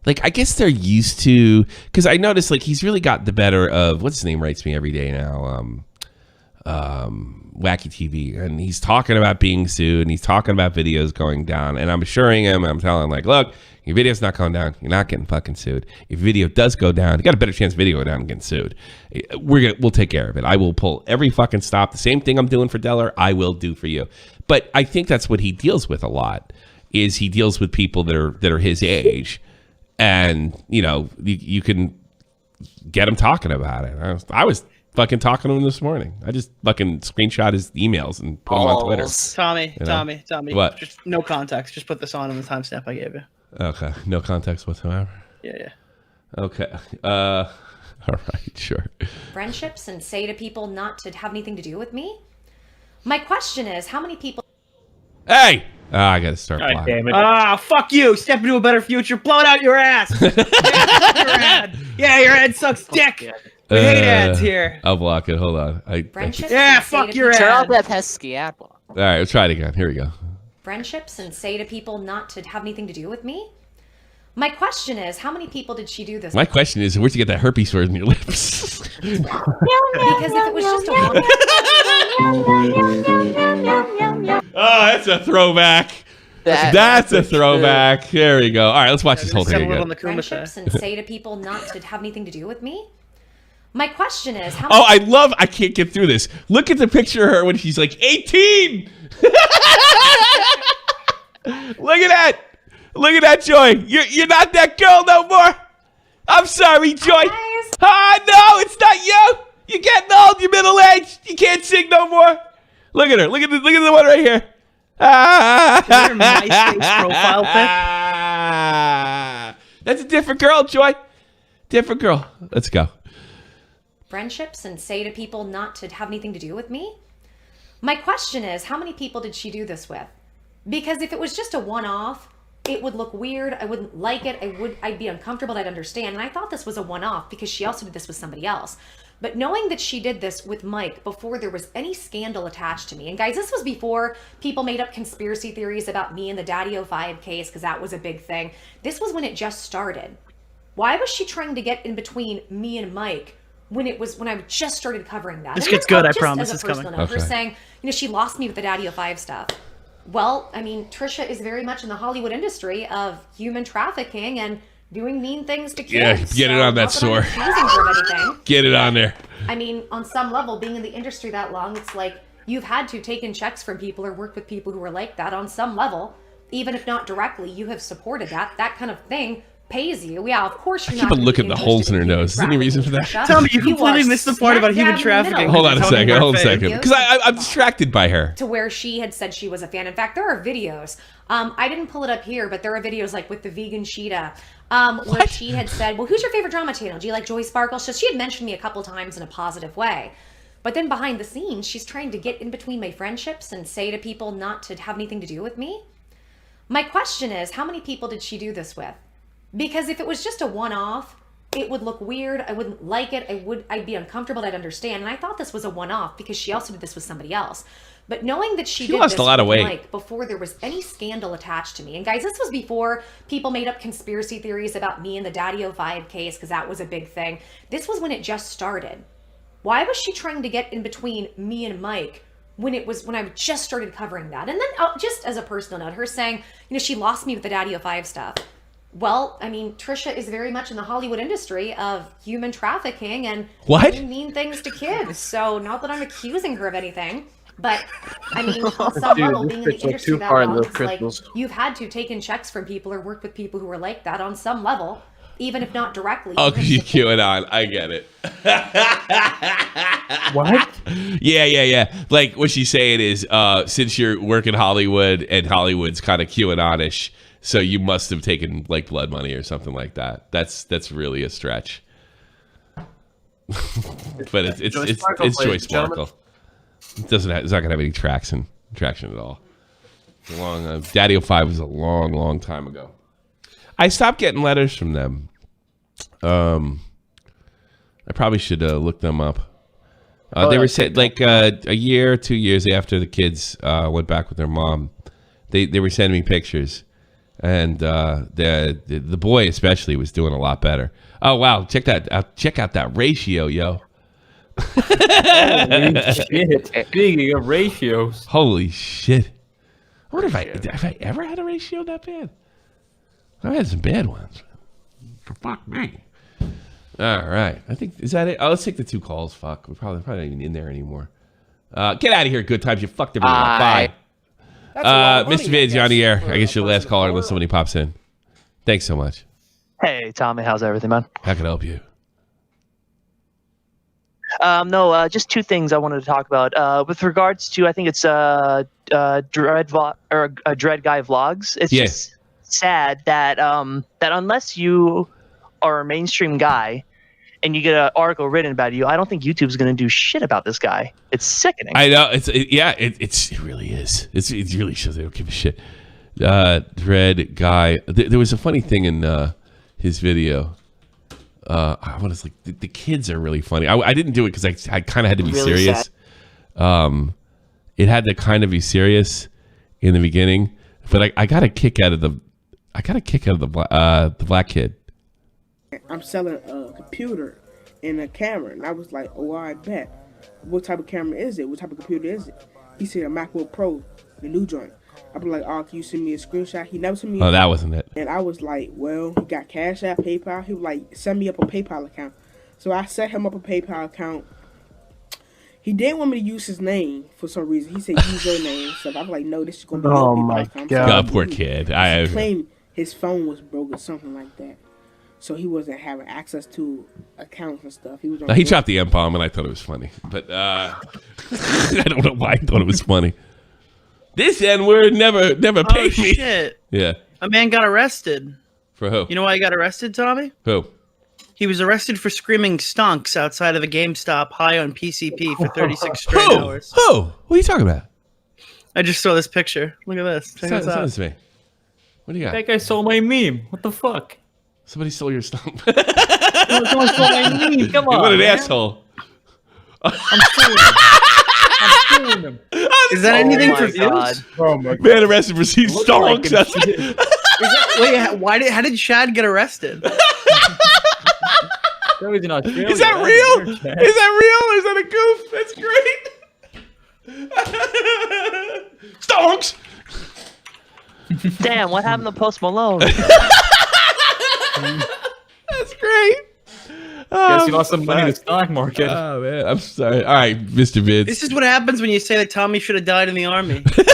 like, I guess they're used to, because I noticed like he's really got the better of what's his name writes me every day now, Wacky TV, and he's talking about being sued and he's talking about videos going down, and I'm assuring him, I'm telling him like, look, your video's not going down, you're not getting fucking sued. If video does go down, you got a better chance of video go down and getting sued. We'll take care of it. I will pull every fucking stop. The same thing I'm doing for Deller, I will do for you. But I think that's what he deals with a lot, is he deals with people that are his age, and you know, you can get him talking about it. I was fucking talking to him this morning. I just fucking screenshot his emails and put them on Twitter. Tommy, You know? Tommy. What? Just no context. Just put this on the timestamp I gave you. Okay. No context whatsoever. Yeah. Okay. All right. Sure. Friendships and say to people not to have anything to do with me. My question is, how many people? Hey! I gotta start. God damn it! Fuck you! Step into a better future. Blow it out your ass. Your ad. Yeah, your ad sucks dick. We hate ads here. I'll block it. Hold on. Fuck your ad. Turn off that pesky ad block. All right, let's try it again. Here we go. Friendships and say to people not to have anything to do with me. My question is, how many people did she do this? My question is, where'd you get that herpes sores in your lips? Because if it was just a one. Oh, that's a throwback. That's a throwback. There we go. All right, let's watch this whole thing again. Friendships and say to people not to have anything to do with me. My question is, how I can't get through this. Look at the picture of her when she's like 18. Look at that. Look at that, Joy. You're not that girl no more. I'm sorry, Joy. No, it's not you. You're getting old. You're middle-aged. You can't sing no more. Look at her. Look at the one right here. Is there a MySpace profile pic? That's a different girl, Joy. Different girl. Let's go. Friendships and say to people not to have anything to do with me. My question is, how many people did she do this with? Because if it was just a one-off, it would look weird. I wouldn't like it. I'd be uncomfortable. I'd understand. And I thought this was a one-off because she also did this with somebody else. But knowing that she did this with Mike before there was any scandal attached to me, and guys, this was before people made up conspiracy theories about me and the Daddy 05 case, because that was a big thing. This was when it just started. Why was she trying to get in between me and Mike when I just started covering that? This And gets then, good, I just promise as a it's coming. personal note, her Okay. saying, she lost me with the Daddy 05 stuff. Well, I mean, Trisha is very much in the Hollywood industry of human trafficking and doing mean things to kids. Yeah, get it on that not sore. I'm accusing her of anything. Get it on there. I mean, on some level, being in the industry that long, it's like you've had to take in checks from people or work with people who are like that on some level. Even if not directly, you have supported that. That kind of thing pays you. Yeah, of course you're I keep not. on looking at the holes in her nose. Is there any reason for that? Tommy, you completely missed the part about human trafficking. Hold on a second. Because I'm distracted by her. To where she had said she was a fan. In fact, there are videos. I didn't pull it up here, but there are videos like with the vegan Sheeta, where she had said, well, who's your favorite drama channel? Do you like Joy Sparkle? So she had mentioned me a couple times in a positive way. But then behind the scenes, she's trying to get in between my friendships and say to people not to have anything to do with me. My question is, how many people did she do this with? Because if it was just a one-off, it would look weird. I wouldn't like it. I'd be uncomfortable. I'd understand. And I thought this was a one-off because she also did this with somebody else. But knowing that she did lost this a lot of with weight. Mike before there was any scandal attached to me, and guys, this was before people made up conspiracy theories about me and the Daddy 05 case, because that was a big thing. This was when it just started. Why was she trying to get in between me and Mike when I just started covering that? And then just as a personal note, her saying, she lost me with the Daddy 05 stuff. Well, I mean, Trisha is very much in the Hollywood industry of human trafficking and doing mean things to kids. So not that I'm accusing her of anything, but I mean, on some level, being in the industry that long, it's like you've had to take in checks from people or work with people who are like that on some level, even if not directly. Oh, because you cue it on. I get it. What? Yeah. Like what she's saying is, since you're working Hollywood and Hollywood's kind of QAnon-ish, so you must have taken like blood money or something like that. That's really a stretch. But it's Joy Sparkle. It's not gonna have any traction at all. It's a long Daddy 05 was a long time ago. I stopped getting letters from them. I probably should look them up. They were said like a year or 2 years after the kids went back with their mom. They were sending me pictures, and the boy especially was doing a lot better. Oh wow, check out that ratio, yo. Holy shit. Speaking of ratios. Holy shit. I wonder if I ever had a ratio that bad. I've had some bad ones. For fuck me. All right. I think, is that it? Oh, let's take the 2 calls. Fuck. We're probably not even in there anymore. Get out of here, good times. You fucked everything up. Bye. Mr. Vids, you're on the air. I guess you're the last caller unless somebody pops in. Thanks so much. Hey, Tommy. How's everything, man? How can I help you? No, just 2 things I wanted to talk about. With regards to, I think it's Dread Guy Vlogs. It's just sad that that unless you are a mainstream guy and you get an article written about you, I don't think YouTube's going to do shit about this guy. It's sickening. I know. It really is. It really shows they don't give a shit. Dread Guy. There was a funny thing in his video. I was like, the kids are really funny. I didn't do it because I kind of had to be really serious. It had to kind of be serious in the beginning, but I got a kick out of the black kid. I'm selling a computer and a camera, and I was like, oh, I bet. What type of camera is it? What type of computer is it? He said a MacBook Pro, the new joint. I was like, oh, can you send me a screenshot? He never sent me. Oh, that wasn't it. And I was like, well, he got Cash App, PayPal. He was like, send me up a PayPal account. So I set him up a PayPal account. He didn't want me to use his name for some reason. He said, use your name. So I was like, no, this is going to be your PayPal account. God, poor kid. He claimed his phone was broke or something like that. So he wasn't having access to accounts and stuff. He dropped the M-bomb, and I thought it was funny. But I don't know why I thought it was funny. This N-word never paid me. Shit. Yeah. A man got arrested. For who? You know why he got arrested, Tommy? Who? He was arrested for screaming stonks outside of a GameStop high on PCP for 36 straight hours. Who? What are you talking about? I just saw this picture. Look at this. Check this out. Send me. What do you got? That guy stole my meme. What the fuck? Somebody stole your stomp. Someone stole my meme. Come on, what an man. asshole. I'm suing him. Is that anything for views? Oh my God. Man arrested for seeing stonks. Wait, how did Chad get arrested? That was in Australia. Is that real? Is that real or is that a goof? That's great. Stonks. Damn, what happened to Post Malone? That's great. Guess you lost some money in the stock market. Oh man, I'm sorry. All right, Mr. Vids. This is what happens when you say that Tommy should have died in the army. That's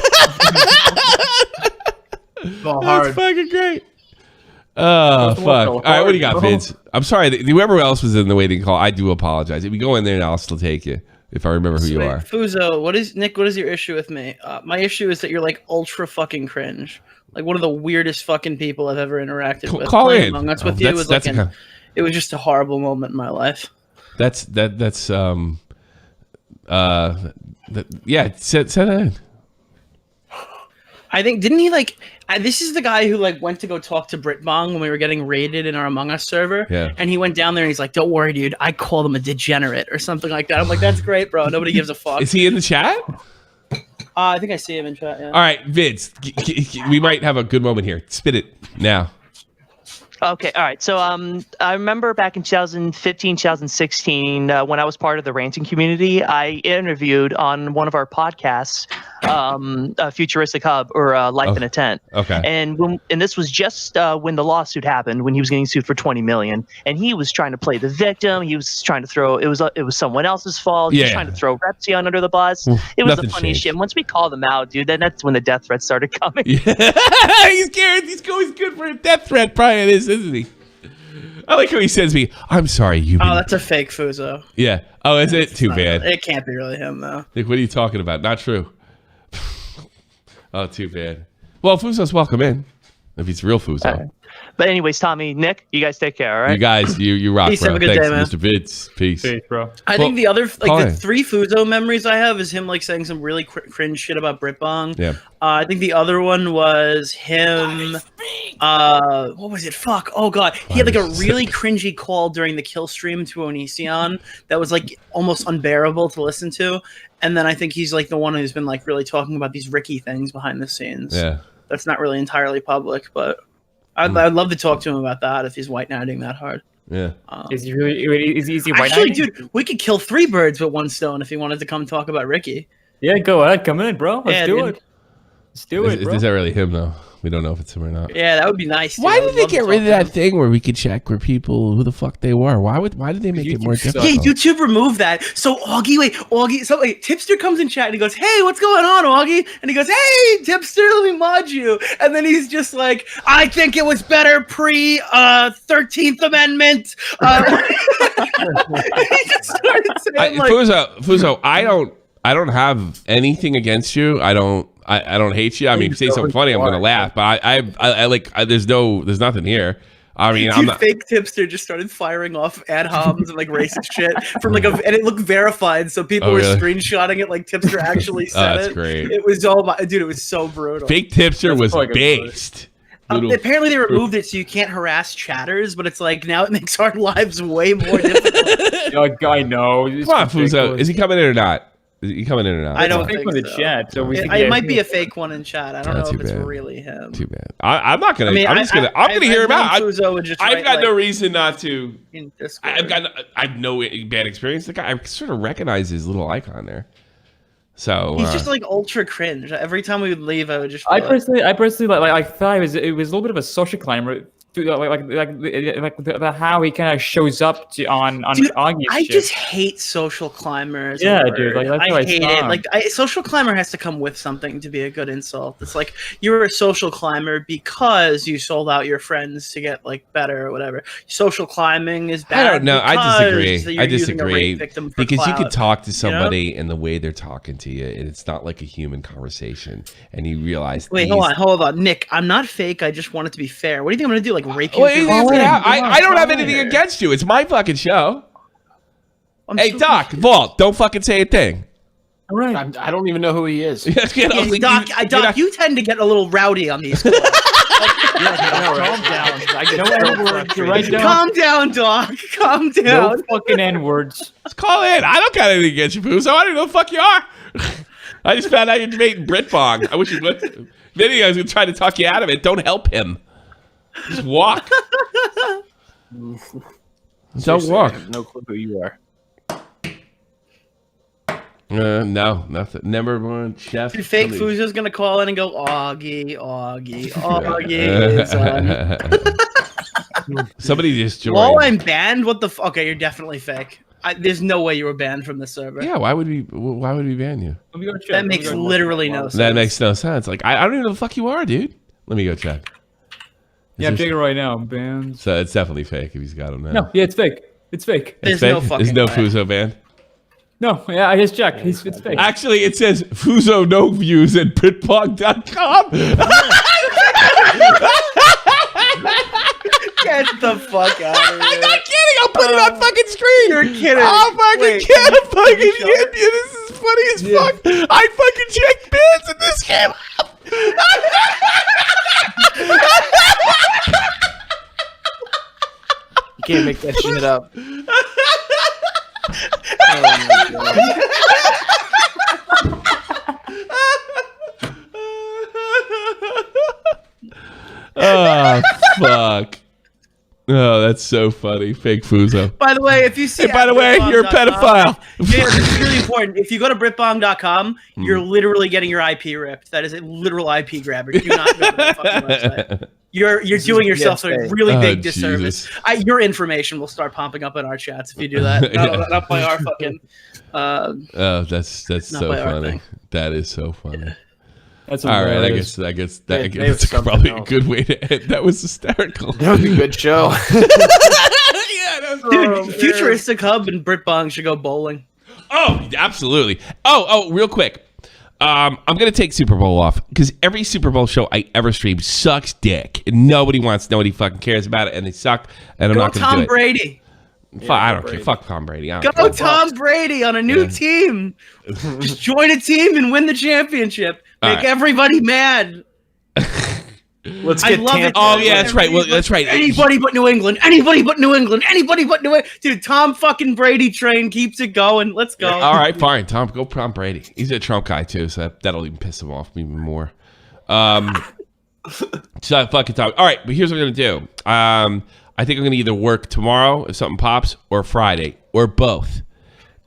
fucking great. Oh, fuck. All right, what do you got, Vince? I'm sorry. Whoever else was in the waiting call, I do apologize. If we go in there, I'll still take you if I remember who you are. Fuzo, what is your issue with me? My issue is that you're like ultra fucking cringe. Like one of the weirdest fucking people I've ever interacted with. Call in. Among Us with you was like it was just a horrible moment in my life. Yeah, set that in. I think didn't he like this is the guy who like went to go talk to Britbong when we were getting raided in our Among Us server. Yeah. And he went down there and he's like, "Don't worry, dude. I called him a degenerate or something like that." I'm like, "That's great, bro. Nobody gives a fuck." Is he in the chat? I think I see him in chat. Yeah. All right, Vince, we might have a good moment here. Spit it now. Okay, all right. So I remember back in 2015, 2016, when I was part of the ranting community, I interviewed on one of our podcasts, Futuristic Hub or Life in a Tent. Okay. And this was just when the lawsuit happened, when he was getting sued for $20 million, and he was trying to play the victim. He was trying to throw it was someone else's fault. He was trying to throw Repsion under the bus. It was the funniest shit. Once we called him out, dude, then that's when the death threats started coming. Yeah. He's scared. He's good for a death threat. Probably it is, isn't he? I like how he sends me, "I'm sorry, you." Oh, that's a fake Fuzo. Yeah. Oh, is it? Too bad. It can't be really him though. Like, what are you talking about? Not true. Oh, too bad. Well, Fuzo's welcome in. If he's real Fuzo. Right. But anyways, Tommy, Nick, you guys take care, all right? You guys, you rock, Peace, bro. have a good Thanks, day, man. Mr. Vids. Peace. Peace, bro. I think the other, like the 3 Fuzo memories I have is him like saying some really cringe shit about Britbong. Yeah. I think the other one was him What was it? Fuck. Oh god. He had like a really cringy call during the kill stream to Onision that was like almost unbearable to listen to. And then I think he's like the one who's been like really talking about these Ricky things behind the scenes. Yeah. That's not really entirely public, but I'd love to talk to him about that if he's white knighting that hard. Yeah. Is he white Actually, knighting? dude, we could kill 3 birds with 1 stone if he wanted to come talk about Ricky. Yeah, go ahead. Come in, bro. Let's do it. Let's do it, bro. Is that really him though? We don't know if it's him or not. Yeah, that would be nice. Dude. Why did they get rid of that thing where we could check where people who the fuck they were? Why did they make it more difficult? Yeah, YouTube removed that. So Augie, Tipster comes in chat and he goes, "Hey, what's going on, Augie?" And he goes, "Hey, Tipster, let me mod you." And then he's just like, "I think it was better pre 13th Amendment." He just started saying like, Fuzo, I don't have anything against you. I don't hate you. I mean, if you say something funny, I'm gonna laugh. But there's nothing here. I mean, I'm not. Fake Tipster just started firing off ad homs and like racist shit from like and it looked verified, so people were screenshotting it like Tipster actually said that's it. Great. It was dude. It was so brutal. Fake Tipster was based. Apparently they removed it so you can't harass chatters, but it's like now it makes our lives way more difficult. I know. Come on, Fuzo. Is he coming in or not? Is he coming in or not? I don't think the so. chat. So it might be a fake one in chat. I don't know if it's really him. Too bad. I'm not gonna. I'm gonna hear him out. I've got no reason not to. I've no bad experience. The guy, I sort of recognize his little icon there. So he's just like ultra cringe. Every time we would leave, I would just. I personally thought it was a little bit of a social climber. Like how he kind of shows up on Augie's I shit. just hate social climbers. Yeah, dude. Like, that's I hate it. Like social climber has to come with something to be a good insult. It's like you're a social climber because you sold out your friends to get like better or whatever. Social climbing is bad. I don't know. I disagree because you could talk to somebody and the way they're talking to you, and it's not like a human conversation. And you realize. Wait, hold on, Nick. I'm not fake. I just want it to be fair. What do you think I'm gonna do? Like rape you? I don't have anything against you. It's my fucking show. Hey, Doc, Vault, don't fucking say a thing. All right. I don't even know who he is. Doc, you tend to get a little rowdy on these calls. Calm down. Calm down, Doc. Calm down. No fucking N-words. Let's call in. I don't got anything against you, Pooh, so I don't know who the fuck you are. I just found out you're debating Britbong. I wish you would. Vinny, I was going to try to talk you out of it. Don't help him. Just walk. Don't walk. I have no clue who you are. No, nothing. Number one chef. Dude, fake Fuzo's gonna call in and go, Augie. Somebody just joined. While I'm banned, what the? Okay, you're definitely fake. There's no way you were banned from the server. Yeah, why would we ban you? That makes literally no sense. That makes no sense. Like I don't even know who the fuck you are, dude. Let me go check. I'm checking right now. Banned. So it's definitely fake if he's got him now. No, yeah, it's fake. It's fake. There's no fucking There's no way. Fuzo banned. No, yeah, I just checked. It's fake. Actually, it says Fuzo no views at Britbong.com. Get the fuck out of here. I'm not kidding. I'll put it on fucking screen. You're kidding. I'll fucking kidding. I'm fucking kidding you. This is funny as fuck. I fucking checked bans and this came up. You can't make that shit up. Oh, fuck. Oh, that's so funny. Fake Fuzo. By the way, if you see... Hey, by the way, you're a pedophile. Yeah, it's really important. If you go to Britbong.com, you're literally getting your IP ripped. That is a literal IP grabber. Do not go to that fucking website. You're doing yourself a really big disservice. Your information will start popping up in our chats if you do that. Not by our fucking... oh, that's so funny. That is so funny. That's all right. I guess that's probably a good way to end. That was hysterical. That was a good show. Dude, Futuristic Hub and Britbong should go bowling. Oh, absolutely. Oh, real quick. I'm gonna take Super Bowl off because every Super Bowl show I ever stream sucks dick. And nobody fucking cares about it, and they suck. And I'm not gonna do it. Tom Brady. I don't care. Fuck Tom Brady. Go Tom Brady on a new team. Just join a team and win the championship. Make everybody mad. Let's get Tampa. Oh yeah, that's right. Well, that's right. Anybody but New England. Anybody but New England. Anybody but New England. Dude, Tom fucking Brady train keeps it going. Let's go. All right, fine. Tom Brady. He's a Trump guy too, so that'll even piss him off even more. So fucking Tom. All right, but here's what I'm gonna do. I think I'm gonna either work tomorrow if something pops, or Friday, or both.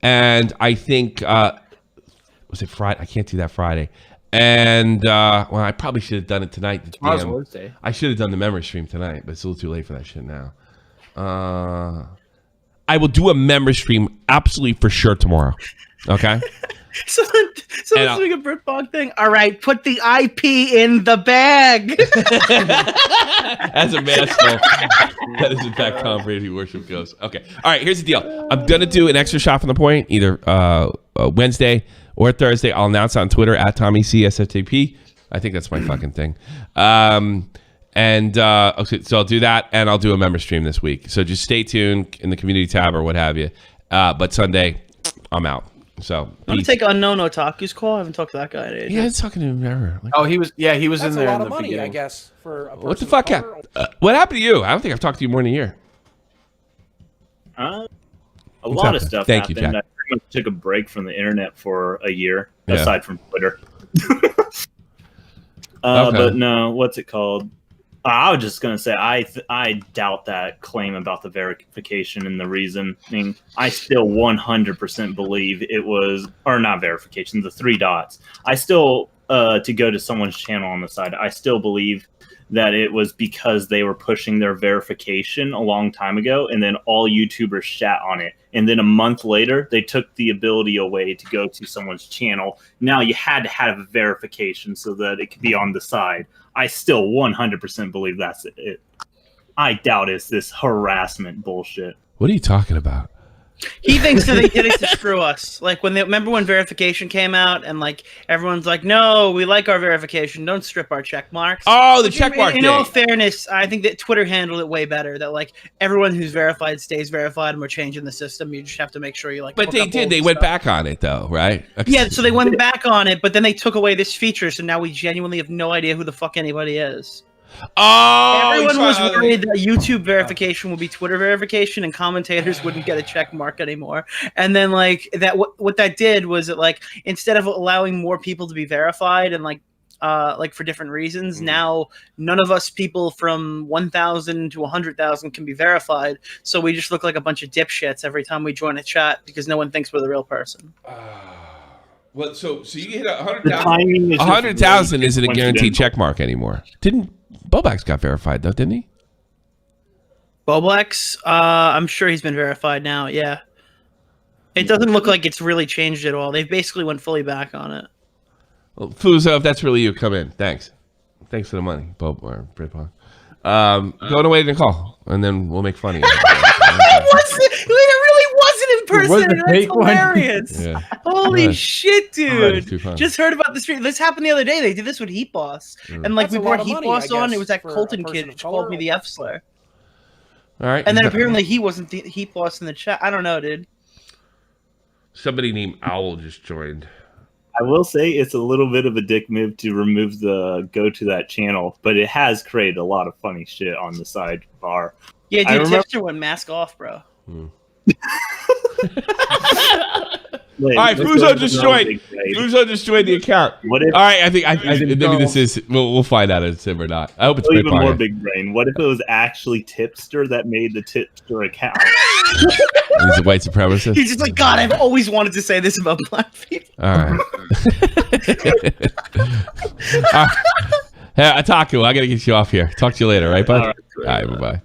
And I think was it Friday? I can't do that Friday. And well, I probably should have done it tonight. Tomorrow's Wednesday. I should have done the memory stream tonight, but it's a little too late for that shit now. I will do a memory stream absolutely for sure tomorrow. Okay. Someone's doing a Britbog thing. All right, put the IP in the bag. As a mascot, that is in fact Tom Brady worship goes. Okay. All right, here's the deal. I'm going to do an extra shot from the point, either Wednesday or Thursday. I'll announce on Twitter at Tommy C SFTP. I think that's my fucking thing. Okay, so I'll do that, and I'll do a member stream this week. So just stay tuned in the community tab or what have you. But Sunday, I'm out. So I'm gonna take Unknown Otaku's call. I haven't talked to that guy in ages. Yeah, I was talking to him ever. Oh, he was in there. That's a lot in of the money, beginning. I guess. For a What the person fuck? of color. What happened to you? I don't think I've talked to you more than a year. A lot of stuff Thank you, happened. Jack. I pretty much took a break from the internet for a year, Yeah. aside from Twitter. Okay. But no, what's it called? I was just gonna say I doubt that claim about the verification and the reasoning. I still 100% believe it was, or not verification, the 3 dots. I still to go to someone's channel on the side. I still believe that it was because they were pushing their verification a long time ago, and then all YouTubers shat on it. And then a month later, they took the ability away to go to someone's channel. Now you had to have a verification so that it could be on the side. I still 100% believe that's it. I doubt it's this harassment bullshit. What are you talking about? He thinks that they did it to screw us. Like remember when verification came out and like everyone's like, no, we like our verification. Don't strip our check marks. Oh, the check mark In all fairness, I think that Twitter handled it way better. That like everyone who's verified stays verified, and we're changing the system. You just have to make sure you like. But they did. They went back on it though, right? Yeah, so they went back on it, but then they took away this feature, so now we genuinely have no idea who the fuck anybody is. Oh, everyone was worried that YouTube verification would be Twitter verification, and commentators wouldn't get a check mark anymore. And then like that, what that did was it like instead of allowing more people to be verified and like for different reasons, now none of us people from 1,000 to 100,000 can be verified. So we just look like a bunch of dipshits every time we join a chat because no one thinks we're the real person. Well, so you hit 100,000. 100,000 isn't a guaranteed check mark anymore. Didn't BowBlax got verified though, didn't he? BowBlax, I'm sure he's been verified now. Yeah, it doesn't look like it's really changed at all. They basically went fully back on it. Well, Fuzo, if that's really you, come in. Thanks for the money, Bob or Britpong. Go away and call, and then we'll make fun of you. It really wasn't in person. That's hilarious. Yeah. Holy shit, dude! Too fun. Just heard about this. This happened the other day. They did this with Heat Boss, and like That's we a lot brought of Heat money, Boss I on. guess, It was that for a Colton person kid of which called me color. the F slur. All right. And then apparently he wasn't the Heat Boss in the chat. I don't know, dude. Somebody named Owl just joined. I will say it's a little bit of a dick move to remove the go to that channel, but it has created a lot of funny shit on the sidebar. Yeah, I dude, remember- Tipster went mask off, bro. All right, Fuzo just joined. Fuzo just joined the account. What if? All right, I think maybe this is. We'll find out if it's him or not. I hope it's Even more Britpong. big brain. What if it was actually Tipster that made the Tipster account? He's a white supremacist. He's just like, God, I've always wanted to say this about black people. All right. Hey, Ataku, I gotta get you off here. Talk to you later, right, bud? All right, bye-bye.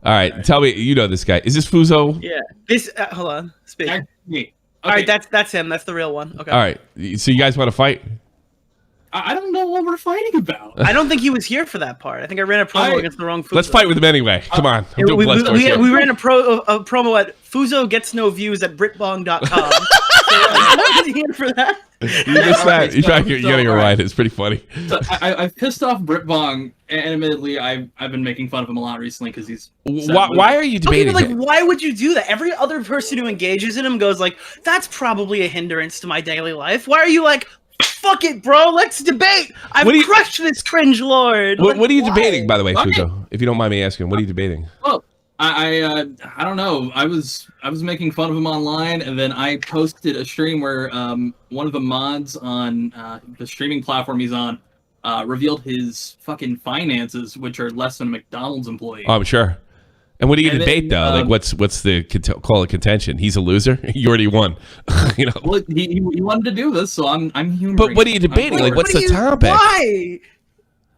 All right, tell me, you know this guy. Is this Fuzo? Yeah. This. Hold on. Speak. Me. All right, that's him. That's the real one. Okay. All right. So you guys want to fight? I don't know what we're fighting about. I don't think he was here for that part. I think I ran a promo against the wrong Fuzo. Let's fight with him anyway. Come on. I'm doing we Bloodsport here. ran a promo at Fuzo gets no views at Britbong.com. So I wasn't here for that. You missed that. You gotta go right. It's pretty funny. So I've pissed off Britbong, and admittedly, I've been making fun of him a lot recently because he's. Why are you debating? Okay, but like, why would you do that? Every other person who engages in him goes like, "That's probably a hindrance to my daily life." Why are you like, Fuck it, bro. Let's debate. I've crushed this cringe lord. What are you debating, by the way, Fuzo? If you don't mind me asking, what are you debating? Well, I don't know. I was making fun of him online, and then I posted a stream where one of the mods on the streaming platform he's on revealed his fucking finances, which are less than a McDonald's employee. Oh, I'm sure. And what do you debate though? Like, what's the call it contention? He's a loser. You already won. You know. Well, he wanted to do this, so I'm humoring. But what are you debating? Like, what's the topic? Why?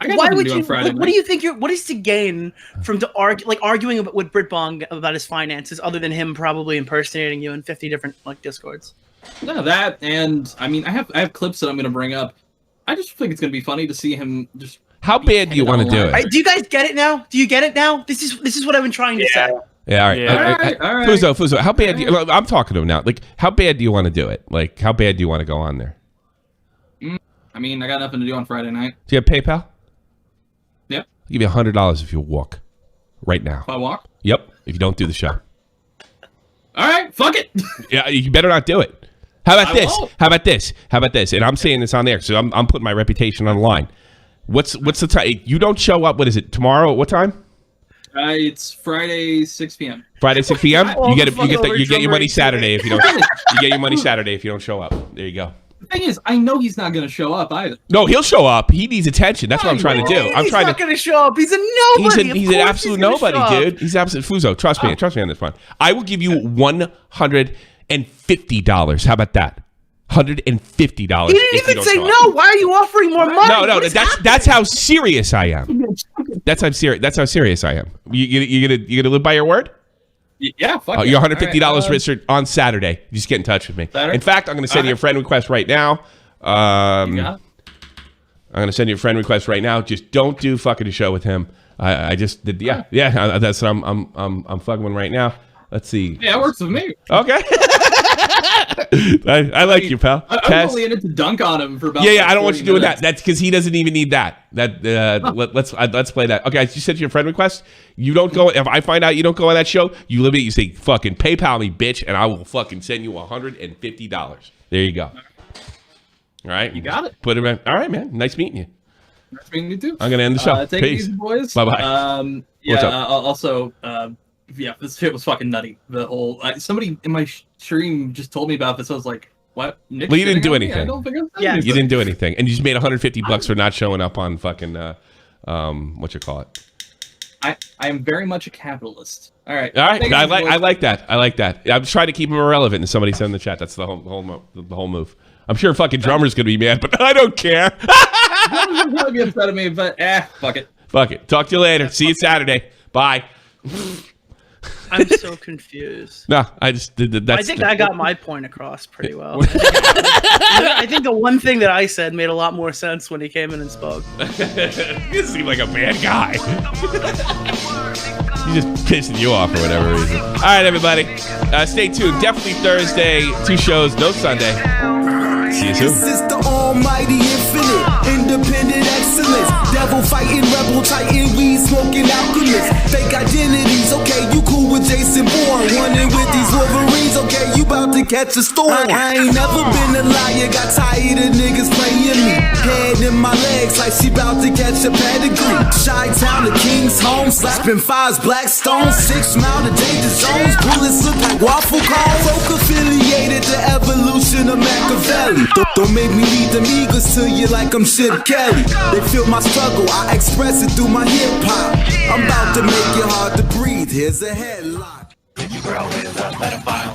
Why would you? What do you think? What is to gain from arguing with Britbong about his finances, other than him probably impersonating you in 50 different discords? No, that, and I mean, I have clips that I'm going to bring up. I just think it's going to be funny to see him just. How bad do you want to do it? Do you guys get it now? Do you get it now? This is what I've been trying to say. Yeah, all right. All right. Fuzo, how bad do you, I'm talking to him now. Like, how bad do you want to do it? Like, how bad do you want to go on there? I mean, I got nothing to do on Friday night. Do you have PayPal? Yep. I'll give you $100 if you walk right now. If I walk? Yep. If you don't do the show. All right, fuck it. Yeah, you better not do it. How about this? Won't. How about this? How about this? And I'm saying this on there, so I'm putting my reputation on the line. What's the time? You don't show up. What is it? Tomorrow? What time? It's Friday, 6 p.m. Friday, 6 p.m. You get your money Saturday if you don't. You get your money Saturday if you don't show up. There you go. The thing is, I know he's not going to show up either. No, he'll show up. He needs attention. That's what I'm trying to do. He's not going to show up. He's a nobody. He's an absolute nobody, dude. He's absolute Fuzo. Trust me. Trust me on this one. I will give you $150. How about that? $150. He didn't even say no. Why are you offering more money? No. That's how serious I am. That's how serious I am. You gonna live by your word? Yeah. Fuck you're $150 Richard on Saturday. Just get in touch with me. Saturday? In fact, I'm gonna send you a friend request right now. I'm gonna send you a friend request right now. Just don't do fucking a show with him. I just did. Yeah. That's what I'm fucking with right now. Let's see. Yeah, it works with me. Okay. I like you, pal. I'm only in it to dunk on him for about. Yeah. I don't want you doing that. That's because he doesn't even need that. Let's play that. Okay, I just sent you a friend request. You don't go. If I find out you don't go on that show, you literally you say fucking PayPal me, bitch, and I will fucking send you $150. There you go. All right, you got it. Put it in. All right, man. Nice meeting you. Nice meeting you too. I'm gonna end the show. Take Peace. it easy, boys. Bye bye. Also. Yeah, this shit was fucking nutty. The whole somebody in my stream just told me about this. I was like, "What?" Nick, well, you didn't do anything. I don't think you didn't do anything, and you just made $150 for not showing up on fucking what you call it. I am very much a capitalist. All right. I like that. I'm trying to keep him irrelevant, and somebody said in the chat that's the whole move. I'm sure fucking drummer's gonna be mad, but I don't care. Drummer's gonna be upset at me, but fuck it. Fuck it. Talk to you later. See you Saturday. Bye. I'm so confused. No, I just did that. I think I got my point across pretty well. I think the one thing that I said made a lot more sense when he came in and spoke. You seem like a bad guy. He's just pissing you off for whatever reason. All right, everybody. Stay tuned. Definitely Thursday. 2 shows. No Sunday. See you soon. This is the almighty infinite, independent excellence. Devil fighting, rebel titan, weed smoking alchemist. Fake identities, okay, you cool with Jason Bourne. Running with these Wolverines, okay, you about to catch a storm. I ain't never been a liar, got tired of niggas playing me. Head in my legs like she about to catch a pedigree. Chi-town to King's home, slapping 5s, black stones. 6 mile to danger zones, bullets look like waffle cones. Folk affiliated to evolution of Machiavelli. Don't make me lead them eagles to you like I'm Chip Kelly. They feel my struggle, I express it through my hip hop. I'm about to make it hard to breathe. Here's a headlock. You grow with a pedophile.